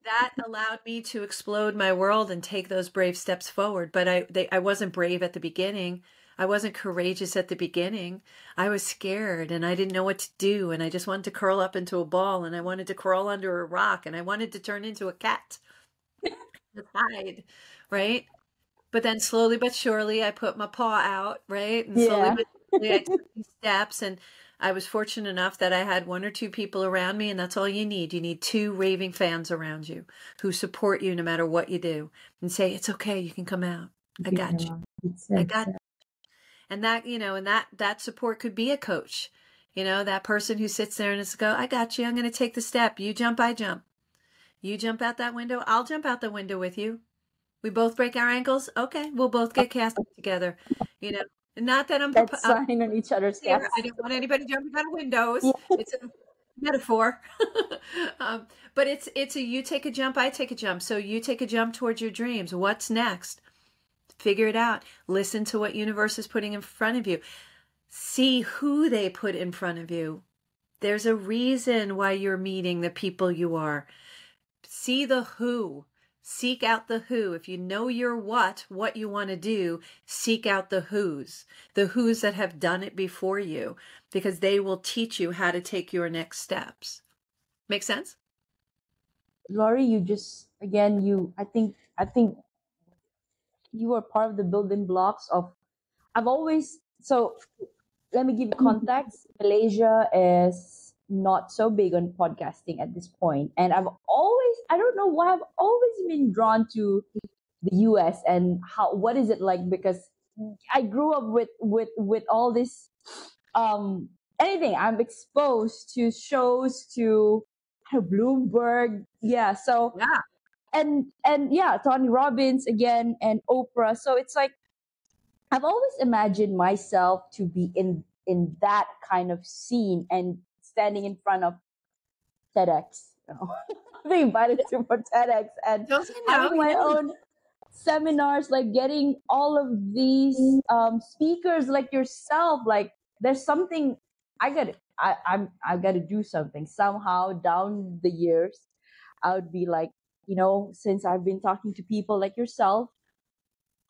that allowed me to explode my world and take those brave steps forward. But I wasn't brave at the beginning. I wasn't courageous at the beginning. I was scared and I didn't know what to do. And I just wanted to curl up into a ball and I wanted to crawl under a rock and I wanted to turn into a cat to hide, right? But then slowly but surely I put my paw out, right? And slowly but surely I took these steps, and I was fortunate enough that I had one or two people around me, and that's all you need. You need 2 raving fans around you who support you no matter what you do and say, it's okay, you can come out. I got you. I got you. And that, and that support could be a coach, that person who sits there and it's go, I got you. I'm going to take the step. You jump, I jump. You jump out that window. I'll jump out the window with you. We both break our ankles. Okay. We'll both get casted together, not that I'm sign on each other's here. I don't want anybody jumping out of windows. Yeah. It's a metaphor. But it's a, you take a jump, I take a jump. So you take a jump towards your dreams. What's next? Figure it out. Listen to what universe is putting in front of you. See who they put in front of you. There's a reason why you're meeting the people you are. See the who. Seek out the who. If you know your what you want to do, seek out the who's that have done it before you, because they will teach you how to take your next steps. Make sense? Lori, you just, again, I think you are part of the building blocks of, so let me give you context. Malaysia is not so big on podcasting at this point. And I don't know why, I've always been drawn to the US and what is it like? Because I grew up with all this, anything. I'm exposed to shows, to Bloomberg. Yeah. So, yeah. And yeah, Tony Robbins again and Oprah. So it's like, I've always imagined myself to be in that kind of scene and standing in front of TEDx. Being invited to for TEDx and having my own seminars, like getting all of these speakers like yourself. Like there's something I got to do something somehow down the years. I would be like, since I've been talking to people like yourself,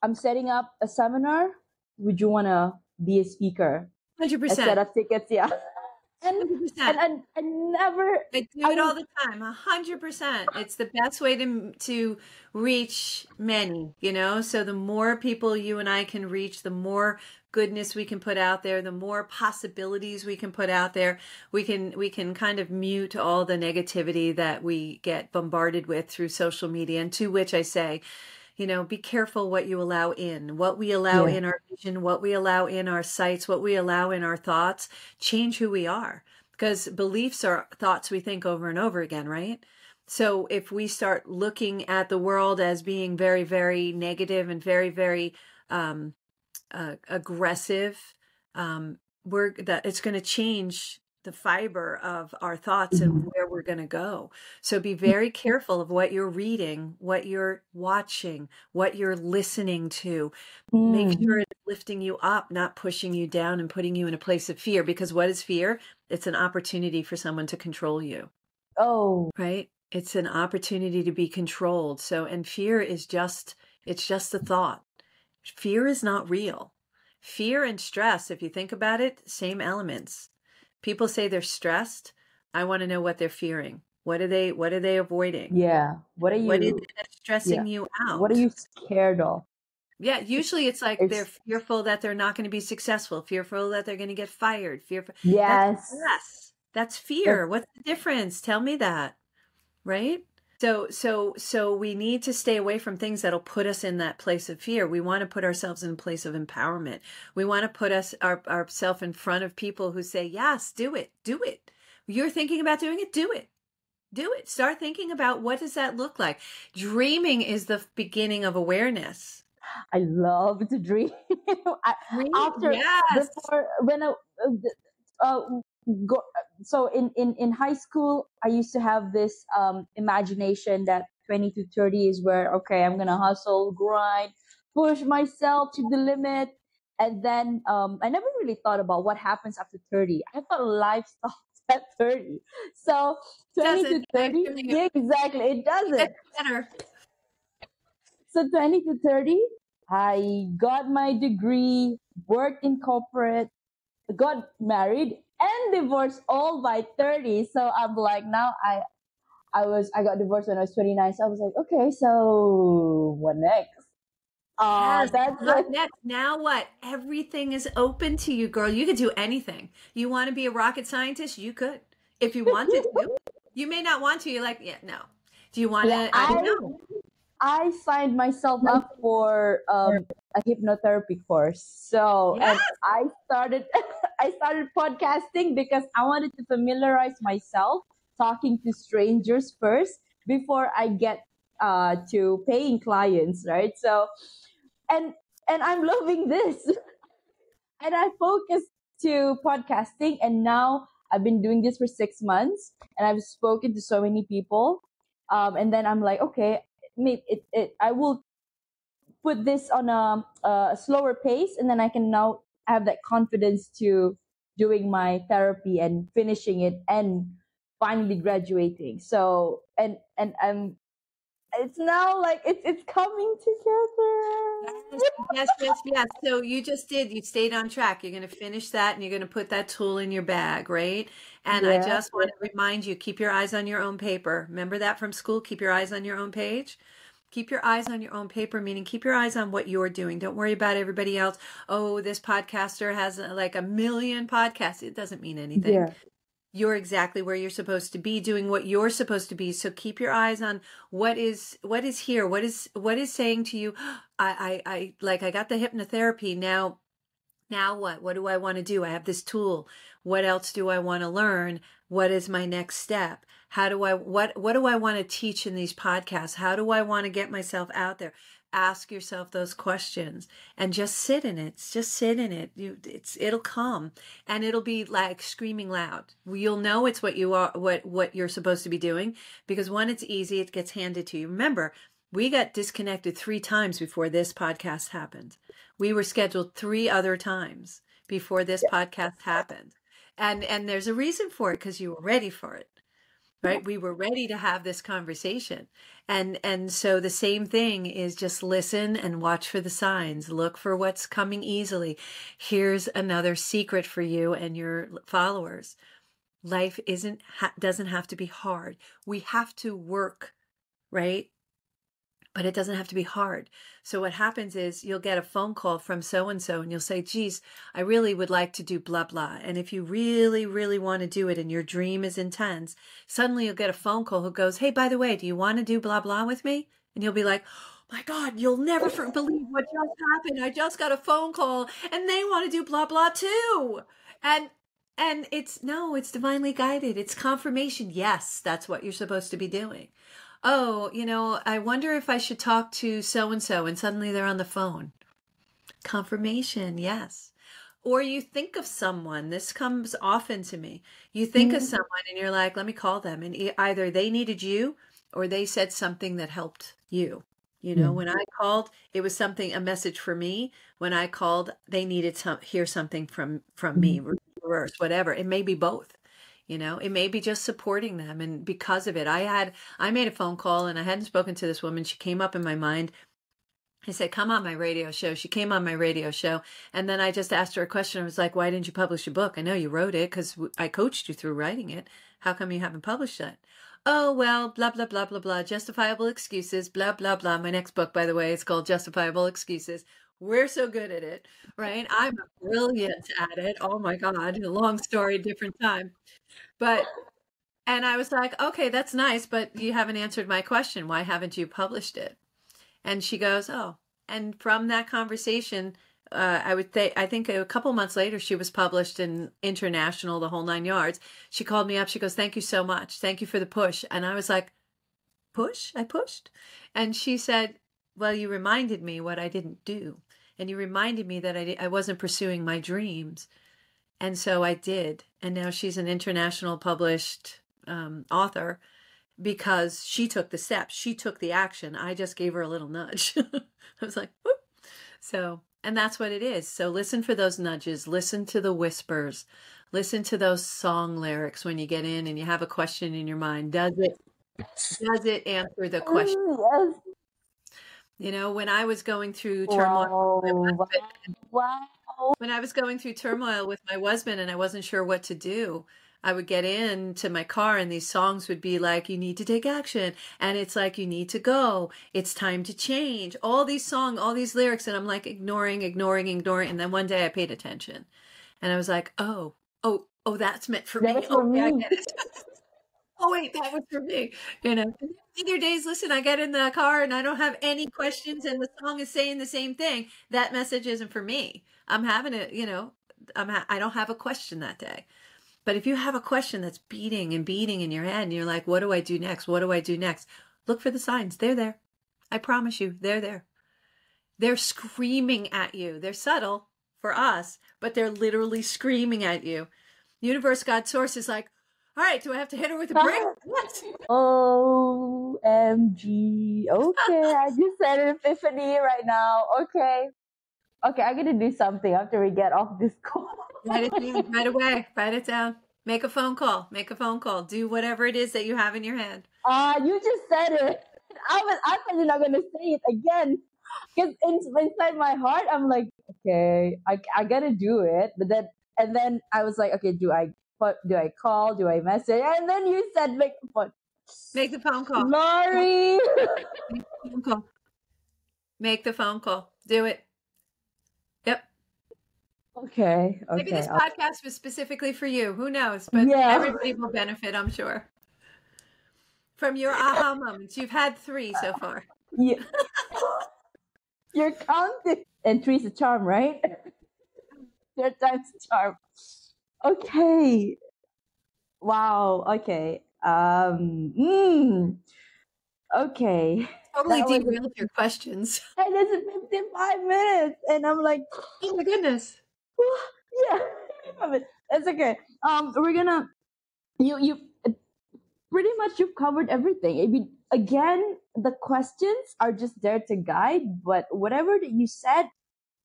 I'm setting up a seminar. Would you want to be a speaker? 100%. I set up tickets, yeah. And 100%. And never. I do it all the time. 100%. It's the best way to reach many, So the more people you and I can reach, the more goodness we can put out there, the more possibilities we can put out there. We can kind of mute all the negativity that we get bombarded with through social media, and to which I say, be careful what you allow in, what we allow in our vision, what we allow in our sights, what we allow in our thoughts. Change who we are, because beliefs are thoughts we think over and over again, right? So if we start looking at the world as being very, very negative and very, very aggressive, it's going to change the fiber of our thoughts and where we're going to go. So be very careful of what you're reading, what you're watching, what you're listening to. Make sure it's lifting you up, not pushing you down and putting you in a place of fear. Because what is fear? It's an opportunity for someone to control you. Oh, right. It's an opportunity to be controlled. So, and fear is it's just a thought. Fear is not real. Fear and stress, if you think about it, same elements. People say they're stressed. I want to know what they're fearing. What are they avoiding? Yeah. What is that stressing you out? What are you scared of? Yeah, usually it's like they're fearful that they're not going to be successful, fearful that they're going to get fired, fearful. Yes. That's stress. That's That's fear. What's the difference? Tell me that, right? So we need to stay away from things that'll put us in that place of fear. We want to put ourselves in a place of empowerment. We want to put ourselves in front of people who say, yes, do it, do it. You're thinking about doing it, do it. Do it. Start thinking about what does that look like. Dreaming is the beginning of awareness. I love to dream. Dream, After yes. before when I uh, go, so in high school I used to have this imagination that 20 to 30 is where okay I'm gonna hustle, grind, push myself to the limit, and then I never really thought about what happens after 30. I thought life stops at 30. So 20 Doesn't to 30, actually yeah, exactly, it get doesn't. better. So 20 to 30, I got my degree, worked in corporate, got married and divorced all by 30. So I'm like now I got divorced when I was 29. So I was like, okay, so what next? Yes. That's What like next? Now what? Everything is open to you, girl. You could do anything. You want to be a rocket scientist? You could. If you wanted to. You may not want to. You're like, yeah, no. Do you want yeah, to? I don't know. I signed myself up for a hypnotherapy course. So Yeah. and I started I started podcasting because I wanted to familiarize myself talking to strangers first before I get to paying clients, right? So and and I'm loving this. And I focused to podcasting and now I've been doing this for 6 months and I've spoken to so many people. And then I'm like, okay, maybe I will put this on a slower pace and then I can now have that confidence to doing my therapy and finishing it and finally graduating. So and I'm it's now like it's coming Yes, together. yes, yes, yes. So you just did, you stayed on track. You're going to finish that and you're going to put that tool in your bag, right? And I Yeah. just want to remind you, keep your eyes on your own paper. Remember that from school? Keep your eyes on your own page. Keep your eyes on your own paper, meaning keep your eyes on what you're doing. Don't worry about everybody else. Oh, this podcaster has like a million podcasts. It doesn't mean anything. Yeah. You're exactly where you're supposed to be doing what you're supposed to be. So keep your eyes on what is here, what is saying to you, I like I got the hypnotherapy. Now what do I want to do? I have this tool. What else do I want to learn? What is my next step? How do I what do I want to teach in these podcasts? How do I want to get myself out there? Ask yourself those questions and just sit in it. Just sit in it. It'll come and it'll be like screaming loud. You'll know it's what you are, what you're supposed to be doing because when it's easy, it gets handed to you. Remember, we got disconnected 3 times before this podcast happened. We were scheduled 3 other times before this podcast happened. And there's a reason for it because you were ready for it, right? We were ready to have this conversation. And so the same thing is just listen and watch for the signs. Look for what's coming easily. Here's another secret for you and your followers. Life doesn't have to be hard. We have to work, right? But it doesn't have to be hard. So what happens is you'll get a phone call from so-and-so and you'll say, geez, I really would like to do blah, blah. And if you really, really want to do it and your dream is intense, suddenly you'll get a phone call who goes, hey, by the way, do you want to do blah, blah with me? And you'll be like, oh my God, you'll never believe what just happened. I just got a phone call and they want to do blah, blah too. And it's divinely guided. It's confirmation. Yes, that's what you're supposed to be doing. Oh, I wonder if I should talk to so and so, and suddenly they're on the phone. Confirmation, yes. Or you think of someone, this comes often to me. You think of someone and you're like, let me call them. And either they needed you or they said something that helped you. When I called, it was a message for me. When I called, they needed to hear something from me, reverse, whatever. It may be both. It may be just supporting them. And because of it, I made a phone call and I hadn't spoken to this woman. She came up in my mind. I said, come on my radio show. She came on my radio show. And then I just asked her a question. I was like, why didn't you publish a book? I know you wrote it because I coached you through writing it. How come you haven't published it? Oh, well, blah, blah, blah, blah, blah. Justifiable excuses, blah, blah, blah. My next book, by the way, is called Justifiable Excuses. We're so good at it, right? I'm brilliant at it. Oh my God. Long story, different time. But, and I was like, okay, that's nice, but you haven't answered my question. Why haven't you published it? And she goes, oh. And from that conversation, I think a couple months later, she was published in International, the whole 9 yards. She called me up. She goes, thank you so much. Thank you for the push. And I was like, push? I pushed? And she said, well, you reminded me what I didn't do. And you reminded me that I wasn't pursuing my dreams. And so I did. And now she's an international published author because she took the steps. She took the action. I just gave her a little nudge. I was like, whoop. So, and that's what it is. So listen for those nudges. Listen to the whispers. Listen to those song lyrics when you get in and you have a question in your mind. Does it answer the question? Yes. You know, when I was going through turmoil, Wow. when I was going through turmoil with my husband and I wasn't sure what to do, I would get into my car and these songs would be like, you need to take action. And it's like, you need to go. It's time to change. All these songs, all these lyrics. And I'm like ignoring. And then one day I paid attention and I was like, oh, that's meant for me. That's for me. I get it. Oh, wait, that was for me. You know, other days, listen, I get in the car and I don't have any questions and the song is saying the same thing. That message isn't for me. I'm having it, you know, I don't have a question that day. But if you have a question that's beating and beating in your head and you're like, what do I do next? What do I do next? Look for the signs. They're there. I promise you, they're there. They're screaming at you. They're subtle for us, but they're literally screaming at you. Universe, God, source is like, all right, do I have to hit her with a brick? What? OMG. Okay, I just had an epiphany right now. Okay, I'm gonna do something after we get off this call. Write it down right away. Write it down. Make a phone call. Do whatever it is that you have in your head. You just said it. I thought you're not gonna say it again. Because inside my heart, I'm like, okay, I gotta do it. But then I was like, okay, do I call? Do I message? And then you said make the phone. Make the phone call. Lori. Make the phone call. Do it. Yep. Okay. Maybe this podcast was specifically for you. Who knows? But everybody will benefit, I'm sure. From your aha moments. You've had 3 so far. Yeah. You're counting. And 3's a charm, right? 3 times a charm. Okay. Wow. Okay. Okay. Totally derailed your questions. And it's 55 minutes. And I'm like, oh my goodness. Yeah. That's okay. We're gonna you pretty much you've covered everything. I mean, again, the questions are just there to guide, but whatever that you said,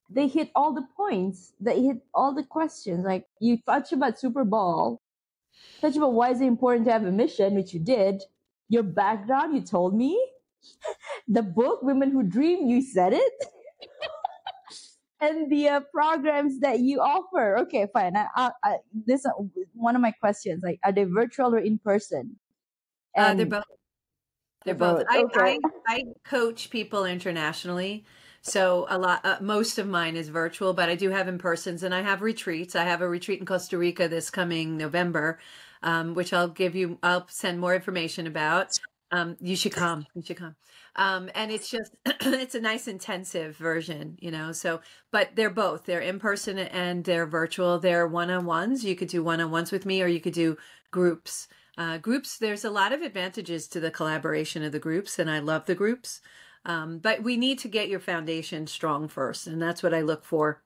they hit all the points. They hit all the questions. Like you touched about Superball, touched about why is it important to have a mission, which you did. Your background, you told me. The book, Women Who Dream, you said it. And the programs that you offer. Okay, fine. This is one of my questions. Like, are they virtual or in person? They're both. They're both. Okay. I coach people internationally. So most of mine is virtual, but I do have in persons and I have retreats. I have a retreat in Costa Rica this coming November, which I'll send more information about. You should come. And it's just, it's a nice intensive version, you know, but they're in person and they're virtual. They're one-on-ones. You could do one-on-ones with me or you could do groups. There's a lot of advantages to the collaboration of the groups and I love the groups. But we need to get your foundation strong first. And that's what I look for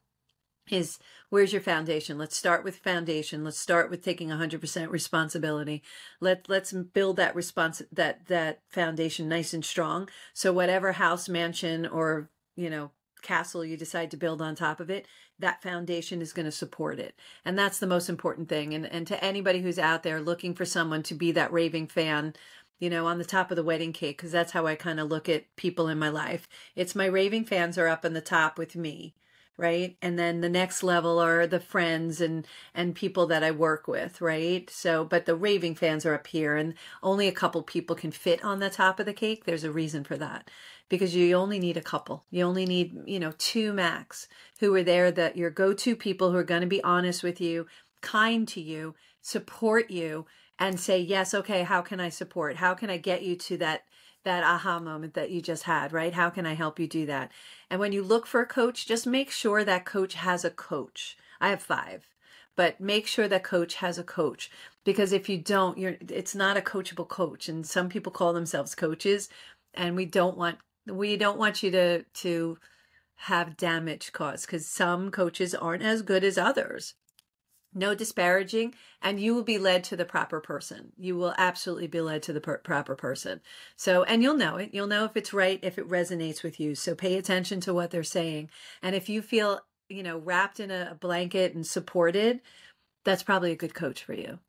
is where's your foundation? Let's start with foundation. Let's start with taking 100% responsibility. Let's build that foundation nice and strong. So whatever house, mansion, or, you know, castle you decide to build on top of it, that foundation is going to support it. And that's the most important thing. And to anybody who's out there looking for someone to be that raving fan, you know, on the top of the wedding cake, because that's how I kind of look at people in my life. It's my raving fans are up on the top with me. right? And then the next level are the friends and people that I work with, right? So, but the raving fans are up here, and only a couple people can fit on the top of the cake. There's a reason for that, because you only need a couple. You only need, two max, who are there, that your go-to people who are going to be honest with you, kind to you, support you, and say, yes, okay, how can I support? How can I get you to that aha moment that you just had, right? How can I help you do that? And when you look for a coach, just make sure that coach has a coach. I have 5, but make sure that coach has a coach, because if you don't, it's not a coachable coach. And some people call themselves coaches, and we don't want you to have damage caused, because some coaches aren't as good as others. No disparaging, and you will be led to the proper person. You will absolutely be led to the proper person. So, and you'll know it. You'll know if it's right, if it resonates with you. So pay attention to what they're saying. And if you feel, wrapped in a blanket and supported, that's probably a good coach for you.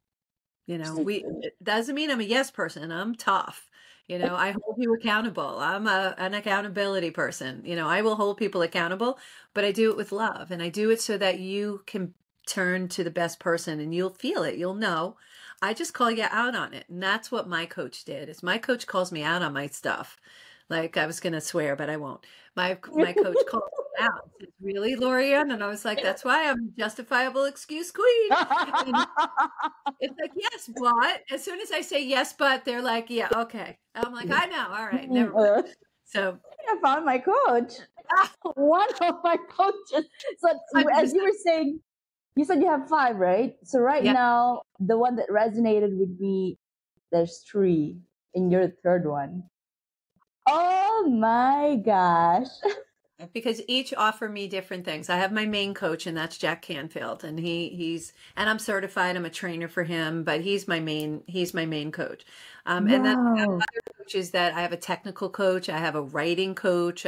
It doesn't mean I'm a yes person. I'm tough. I hold you accountable. I'm an accountability person. I will hold people accountable, but I do it with love, and I do it so that you can turn to the best person, and you'll feel it. You'll know. I just call you out on it. And that's what my coach did. Is my coach calls me out on my stuff. Like, I was going to swear, but I won't. My coach called me out. Said, really, Lorianne? And I was like, that's why I'm justifiable excuse queen. And it's like, yes, but as soon as I say yes, but, they're like, yeah, okay. I'm like, I know. All right. Never mind. So I found my coach. One of my coaches. So 100%. as you were saying, you said you have 5, right? So right now, the one that resonated with me, there's 3, and you're the third one. Oh my gosh. Because each offer me different things. I have my main coach, and that's Jack Canfield, and he's and I'm certified. I'm a trainer for him, but he's my main coach. And then I have other coaches that I have a technical coach. I have a writing coach.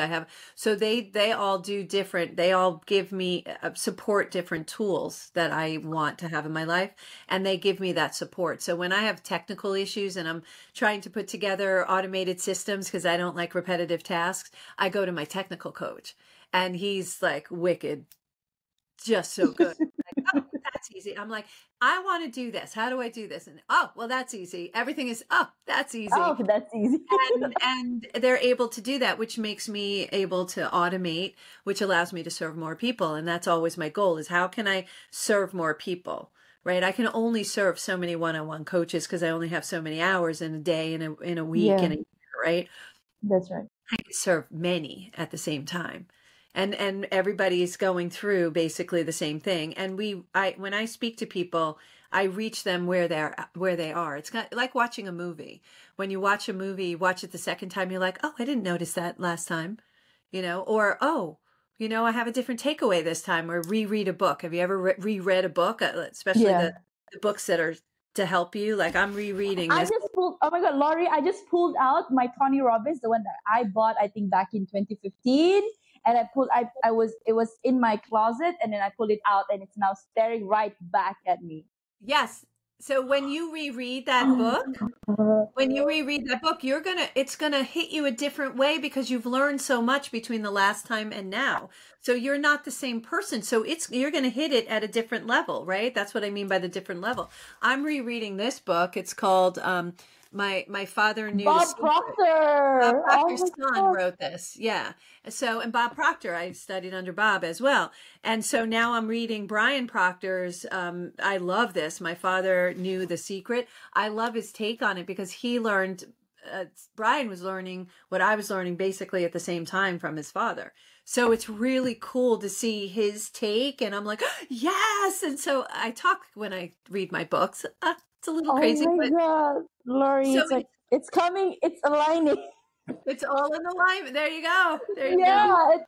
So they all do different. They all give me support different tools that I want to have in my life, and they give me that support. So when I have technical issues and I'm trying to put together automated systems because I don't like repetitive tasks, I go to my technical coach, and he's like wicked, just so good. Like, oh, that's easy. I'm like, I want to do this. How do I do this? And oh, well, that's easy. Everything is, oh, that's easy. Oh, that's easy. and they're able to do that, which makes me able to automate, which allows me to serve more people. And that's always my goal, is how can I serve more people? Right? I can only serve so many one-on-one coaches because I only have so many hours in a day, in a week, in a year, right? That's right. I can serve many at the same time. And everybody's going through basically the same thing. And when I speak to people, I reach them where they are. It's like watching a movie. When you watch a movie, you watch it the second time, you're like, oh, I didn't notice that last time, or, oh, I have a different takeaway this time, or reread a book. Have you ever reread a book, especially the books that are to help you? Like, I'm rereading this. Oh my God, Laurie, I just pulled out my Tony Robbins, the one that I bought, I think back in 2015. And it was in my closet, and then I pulled it out, and it's now staring right back at me. Yes. So when you reread that book, it's gonna hit you a different way, because you've learned so much between the last time and now. So you're not the same person. So you're gonna hit it at a different level, right? That's what I mean by the different level. I'm rereading this book. It's called my father knew Bob Proctor. Bob Proctor's son wrote this. Yeah. So, and Bob Proctor, I studied under Bob as well. And so now I'm reading Brian Proctor's, I love this. My father knew the secret. I love his take on it, because he learned, Brian was learning what I was learning basically at the same time from his father. So it's really cool to see his take. And I'm like, yes. And so I talk when I read my books. It's a little crazy. Oh my God, Laurie, so it's coming. It's aligning. It's all in alignment. There you go. There you go.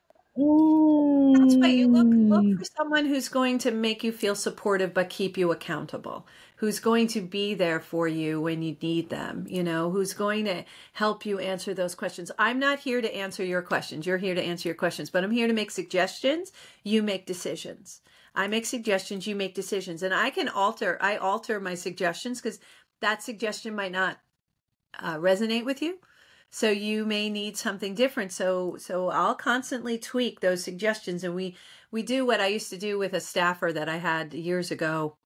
That's why you look for someone who's going to make you feel supportive, but keep you accountable, who's going to be there for you when you need them, who's going to help you answer those questions. I'm not here to answer your questions. You're here to answer your questions, but I'm here to make suggestions. You make decisions. I make suggestions, you make decisions. And I alter my suggestions, because that suggestion might not resonate with you. So you may need something different. So I'll constantly tweak those suggestions. And we do what I used to do with a staffer that I had years ago.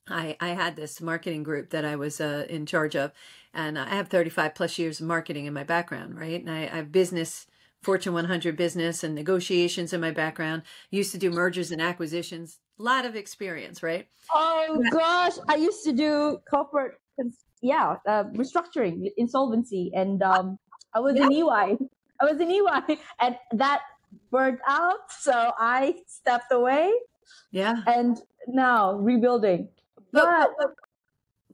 I had this marketing group that I was in charge of, and I have 35 plus years of marketing in my background, right? And I have business, Fortune 100 business and negotiations in my background. Used to do mergers and acquisitions, a lot of experience, right? Oh gosh, I used to do corporate, restructuring, insolvency, and I was Yeah. in EY. I was in EY, and that burned out, so I stepped away, Yeah. and now rebuilding. But But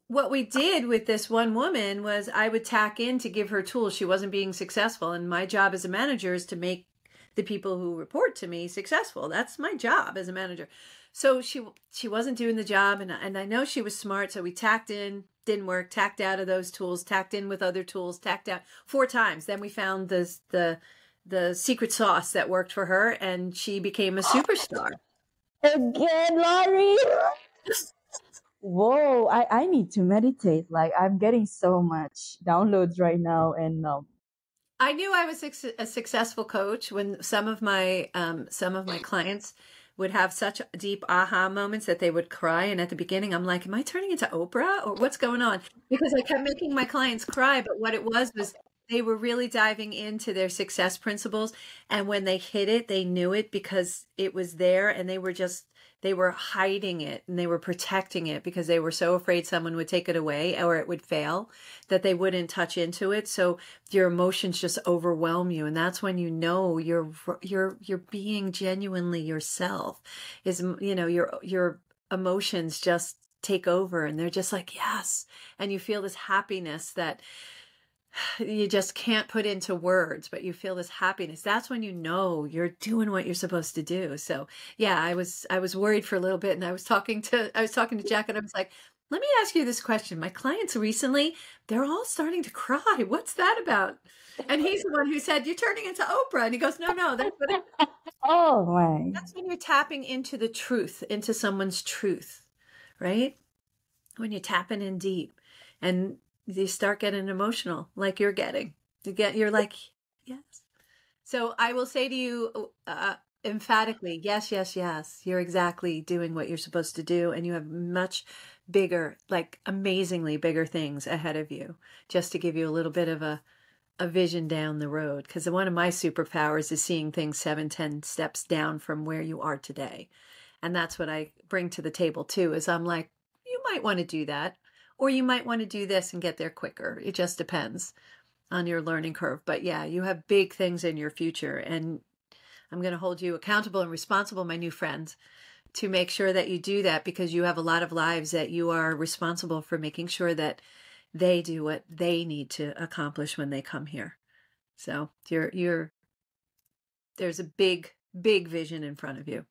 what we did with this one woman was I would tack in to give her tools. She wasn't being successful. And my job as a manager is to make the people who report to me successful. That's my job as a manager. So she wasn't doing the job, and I know she was smart. So we tacked in, didn't work, tacked out of those tools, tacked in with other tools, tacked out 4 times. Then we found the secret sauce that worked for her, and she became a superstar. again, Laurie. Whoa, I need to meditate. Like, I'm getting so much downloads right now, and I knew I was a successful coach when some of my clients would have such deep aha moments that they would cry. And at the beginning, I'm like, am I turning into Oprah or what's going on? Because I kept making my clients cry. But what it was they were really diving into their success principles. And when they hit it, they knew it because it was there, and they were hiding it and they were protecting it because they were so afraid someone would take it away or it would fail that they wouldn't touch into it. So your emotions just overwhelm you, and that's when you know you're being genuinely yourself. Is your emotions just take over, and they're just like yes, and you feel this happiness that you just can't put into words, but you feel this happiness. That's when you know you're doing what you're supposed to do. So yeah, I was worried for a little bit, and I was talking to Jack, and I was like, let me ask you this question. My clients recently, they're all starting to cry. What's that about? And he's the one who said, you're turning into Oprah. And he goes, no, that's what oh my. that's when you're tapping into the truth, into someone's truth, right? When you're tapping in deep, and you start getting emotional like you're getting. You're like, yes. So I will say to you emphatically, yes, yes, yes. You're exactly doing what you're supposed to do, and you have much bigger, like amazingly bigger things ahead of you, just to give you a little bit of a vision down the road. Because one of my superpowers is seeing things 7-10 steps down from where you are today. And that's what I bring to the table too, is I'm like, you might want to do that. Or you might want to do this and get there quicker. It just depends on your learning curve. But yeah, you have big things in your future. And I'm going to hold you accountable and responsible, my new friend, to make sure that you do that, because you have a lot of lives that you are responsible for making sure that they do what they need to accomplish when they come here. So there's a big, big vision in front of you.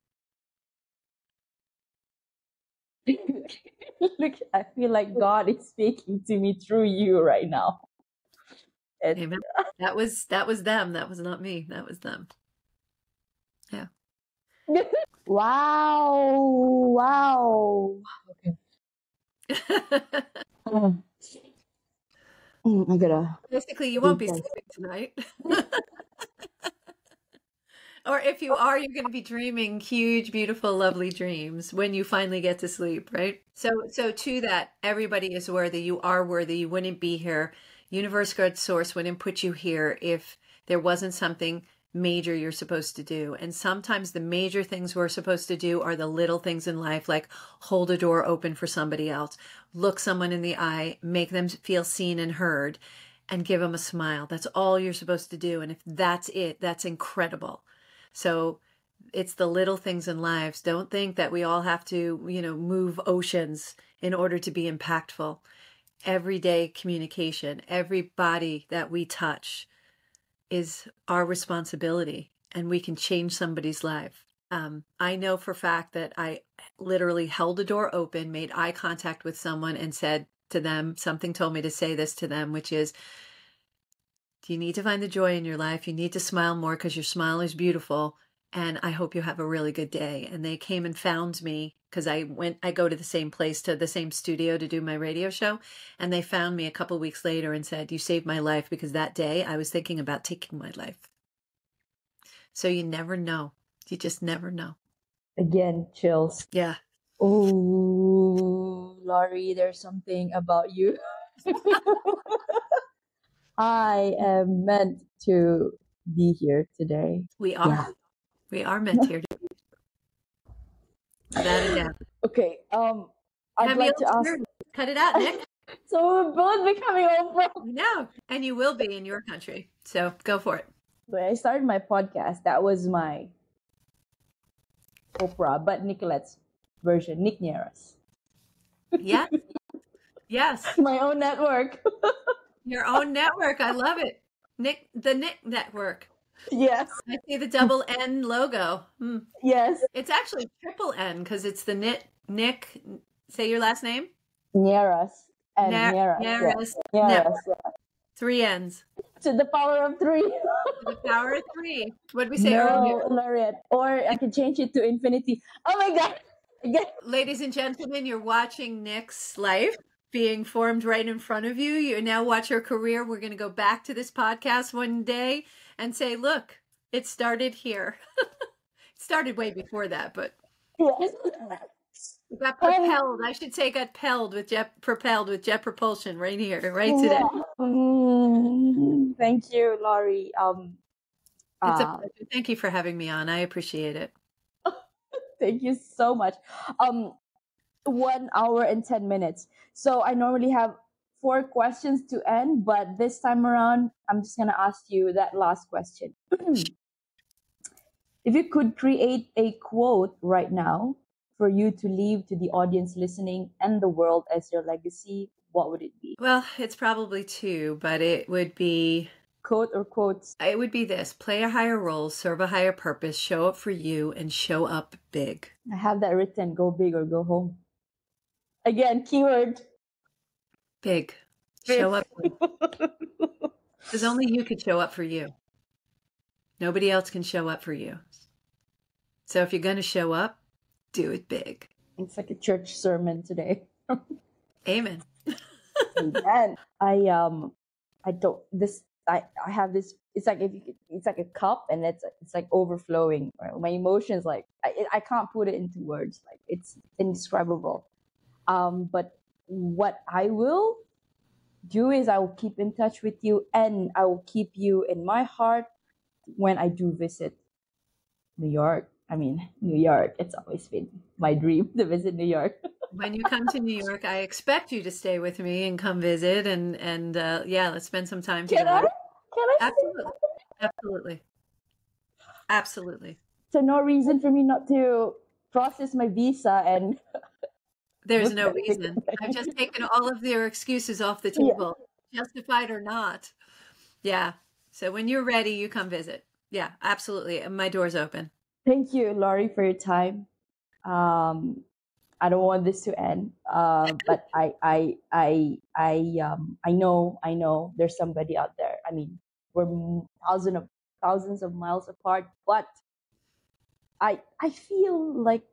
Look, I feel like God is speaking to me through you right now. Amen. That was them. That was not me. That was them. Yeah. Wow. Okay. I gotta. Basically, you won't be sleeping tonight. Or if you are, you're going to be dreaming huge, beautiful, lovely dreams when you finally get to sleep, right? So to that, everybody is worthy. You are worthy. You wouldn't be here. Universe, God, Source wouldn't put you here if there wasn't something major you're supposed to do. And sometimes the major things we're supposed to do are the little things in life, like hold a door open for somebody else, look someone in the eye, make them feel seen and heard, and give them a smile. That's all you're supposed to do. And if that's it, that's incredible. So it's the little things in lives. Don't think that we all have to, move oceans in order to be impactful. Everyday communication, every body that we touch is our responsibility, and we can change somebody's life. I know for a fact that I literally held a door open, made eye contact with someone, and said to them, something told me to say this to them, which is, you need to find the joy in your life. You need to smile more because your smile is beautiful. and I hope you have a really good day. And they came and found me because I go to the same place, to the same studio to do my radio show. And they found me a couple weeks later and said, you saved my life, because that day I was thinking about taking my life. So you never know. You just never know. Again, chills. Yeah. Oh, Laurie, there's something about you. I am meant to be here today. We are. Yeah. We are meant here to be. Without a doubt. Okay. I'd like to ask. Cut it out, Nick. So we're both becoming Oprah. No, and you will be in your country. So go for it. When I started my podcast, that was my Oprah, but Nicolette's version, Nick Nieras. Yeah. Yes. My own network. Your own network. I love it. The Nick Network. Yes. I see the double N logo. Yes. It's actually triple N because it's the Nick. Say your last name. Nieras. And Nieras. Nieras. Yeah. 3 N's. To the power of 3. To the power of 3. What did we say earlier? Laureate. Or I can change it to infinity. Oh my God. Again. Ladies and gentlemen, you're watching Nick's life being formed right in front of you. You now watch her career. We're going to go back to this podcast one day and say, look, it started here. It started way before that, but yes. it got propelled. I should say propelled with jet propulsion right here, right today. Yeah. Thank you, Laurie. It's a pleasure. Thank you for having me on. I appreciate it. Thank you so much. 1 hour and 10 minutes. So I normally have 4 questions to end, but this time around, I'm just going to ask you that last question. If you could create a quote right now for you to leave to the audience listening and the world as your legacy, what would it be? Well, it's probably 2, but it would be... Quote or quotes? It would be this: play a higher role, serve a higher purpose, show up for you, and show up big. I have that written: go big or go home. Again, keyword. Big. Show up. Because only you could show up for you. Nobody else can show up for you. So if you're going to show up, do it big. It's like a church sermon today. Amen. Amen. I have this. It's like it's like a cup, and it's like overflowing. Right? My emotions, like I can't put it into words. Like it's indescribable. But what I will do is I will keep in touch with you, and I will keep you in my heart when I do visit New York. I mean, New York. It's always been my dream to visit New York. When you come to New York, I expect you to stay with me and come visit, and yeah, let's spend some time together. Can I? Absolutely. Absolutely. Absolutely. So no reason for me not to process my visa and... There's no reason. I've just taken all of their excuses off the table, justified or not. Yeah. So when you're ready, you come visit. Yeah, absolutely. My door's open. Thank you, Laurie, for your time. I don't want this to end, but I know there's somebody out there. I mean, we're thousands of miles apart, but I feel like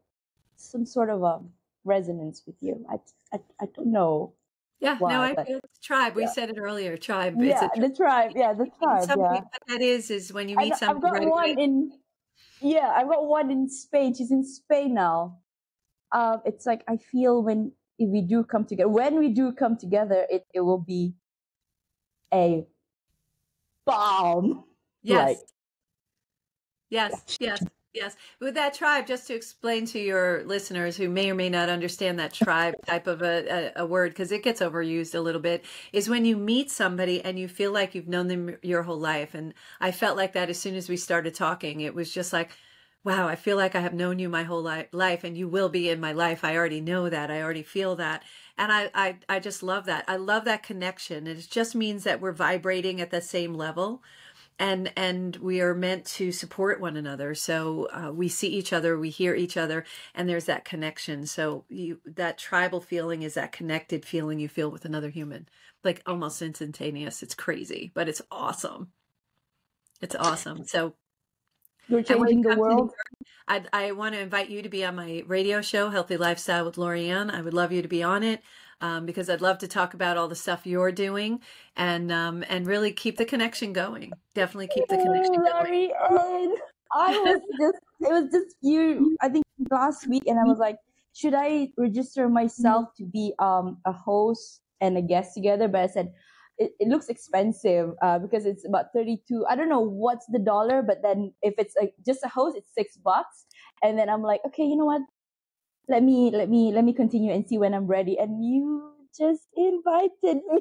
some sort of a resonance with you. I don't know. Yeah, why, no, I feel it's tribe. We said it earlier, tribe. Yeah, the tribe. Yeah, the tribe. Yeah. What that is when you meet somebody. I've got I've got one in Spain. She's in Spain now. It's like I feel when we do come together, it will be a bomb. Yes. Right. Yes. With that tribe, just to explain to your listeners who may or may not understand that tribe type of a word, because it gets overused a little bit, is when you meet somebody and you feel like you've known them your whole life. And I felt like that as soon as we started talking. It was just like, wow, I feel like I have known you my whole life, and you will be in my life. I already know that. I already feel that. And I just love that. I love that connection. It just means that we're vibrating at the same level. And we are meant to support one another. So we see each other, we hear each other, and there's that connection. So that tribal feeling is that connected feeling you feel with another human, like almost instantaneous. It's crazy, but it's awesome. It's awesome. So You're And when changing it the comes to New world. York, I want to invite you to be on my radio show, Healthy Lifestyle with Lorianne. I would love you to be on it because I'd love to talk about all the stuff you're doing and really keep the connection going. Definitely keep the connection going. Laurie, it was just you, I think last week, and I was like, should I register myself to be a host and a guest together? But I said, it looks expensive because it's about 32. I don't know what's the dollar, but then if it's just a host, it's $6. And then I'm like, okay, you know what? Let me continue and see when I'm ready. And you just invited me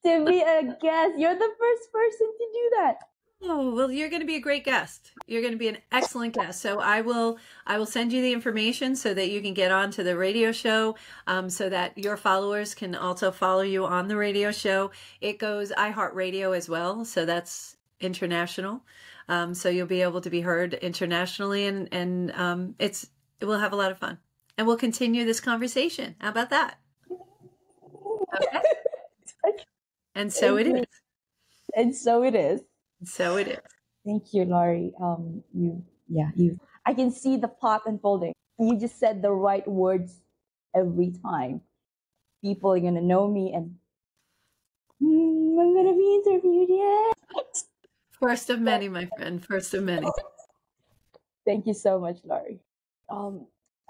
to be a guest. You're the first person to do that. Oh, well, you're going to be a great guest. You're going to be an excellent guest. So I will send you the information so that you can get on to the radio show, so that your followers can also follow you on the radio show. It goes iHeartRadio as well. So that's international. So you'll be able to be heard internationally and we'll have a lot of fun and we'll continue this conversation. How about that? Okay. And so it is. And so it is. So it is. Thank you, Laurie. I can see the plot unfolding. You just said the right words every time. People are gonna know me, and I'm gonna be interviewed. Yet. First of many, my friend. First of many. Thank you so much, Laurie.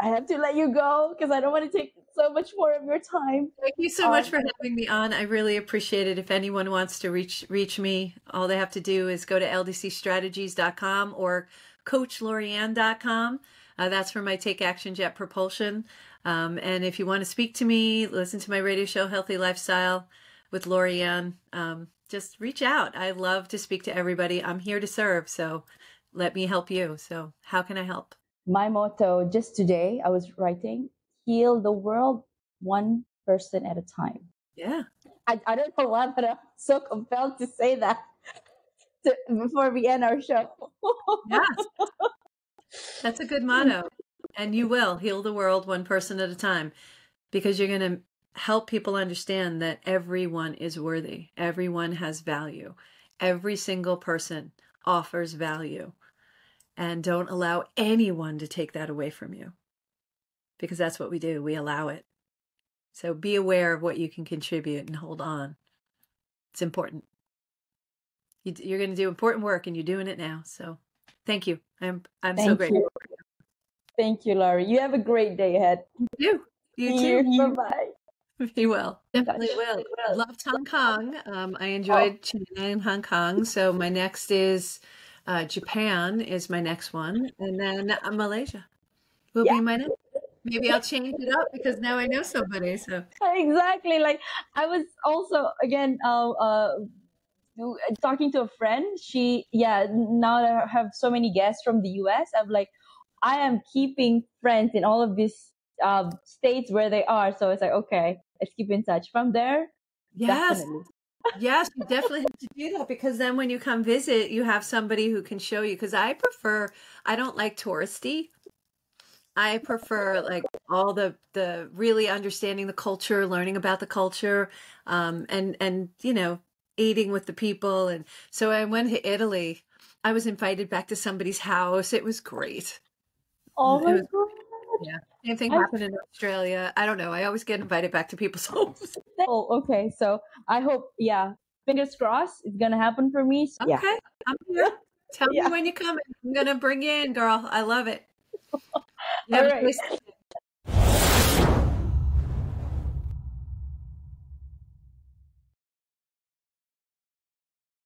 I have to let you go because I don't want to take so much more of your time. Thank you so much for having me on. I really appreciate it. If anyone wants to reach me, all they have to do is go to ldcstrategies.com or coachlorianne.com. That's for my Take Action Jet propulsion. And if you want to speak to me, listen to my radio show, Healthy Lifestyle with Lorianne, just reach out. I love to speak to everybody. I'm here to serve. So let me help you. So how can I help? My motto just today, I was writing, heal the world one person at a time. Yeah. I don't know why, but I'm so compelled to say that before we end our show. Yes. That's a good motto. And you will heal the world one person at a time because you're going to help people understand that everyone is worthy. Everyone has value. Every single person offers value. And don't allow anyone to take that away from you because that's what we do. We allow it. So be aware of what you can contribute and hold on. It's important. You're going to do important work and you're doing it now. So thank you. I'm so grateful. Thank you, Laurie. You have a great day ahead. You too. Bye-bye. You will. Definitely will. Loved Hong Kong. I enjoyed China and Hong Kong. So my next is Japan is my next one. And then Malaysia will be my next. Maybe I'll change it up because now I know somebody. So exactly. Like I was also again talking to a friend. Now that I have so many guests from the US, I'm like, I am keeping friends in all of these states where they are. So it's like, okay, let's keep in touch from there. Yes. Definitely. Yes, you definitely have to do that because then when you come visit, you have somebody who can show you. Because I don't like touristy. I prefer like all the really understanding the culture, learning about the culture, and eating with the people. And so I went to Italy. I was invited back to somebody's house. It was great. Oh my God. Yeah. Same thing happened in Australia. I don't know. I always get invited back to people's homes. Oh, okay. So I hope, fingers crossed, it's gonna happen for me. So, okay. I'm here. Tell me when you come. I'm gonna bring you in, girl. I love it. You have a place to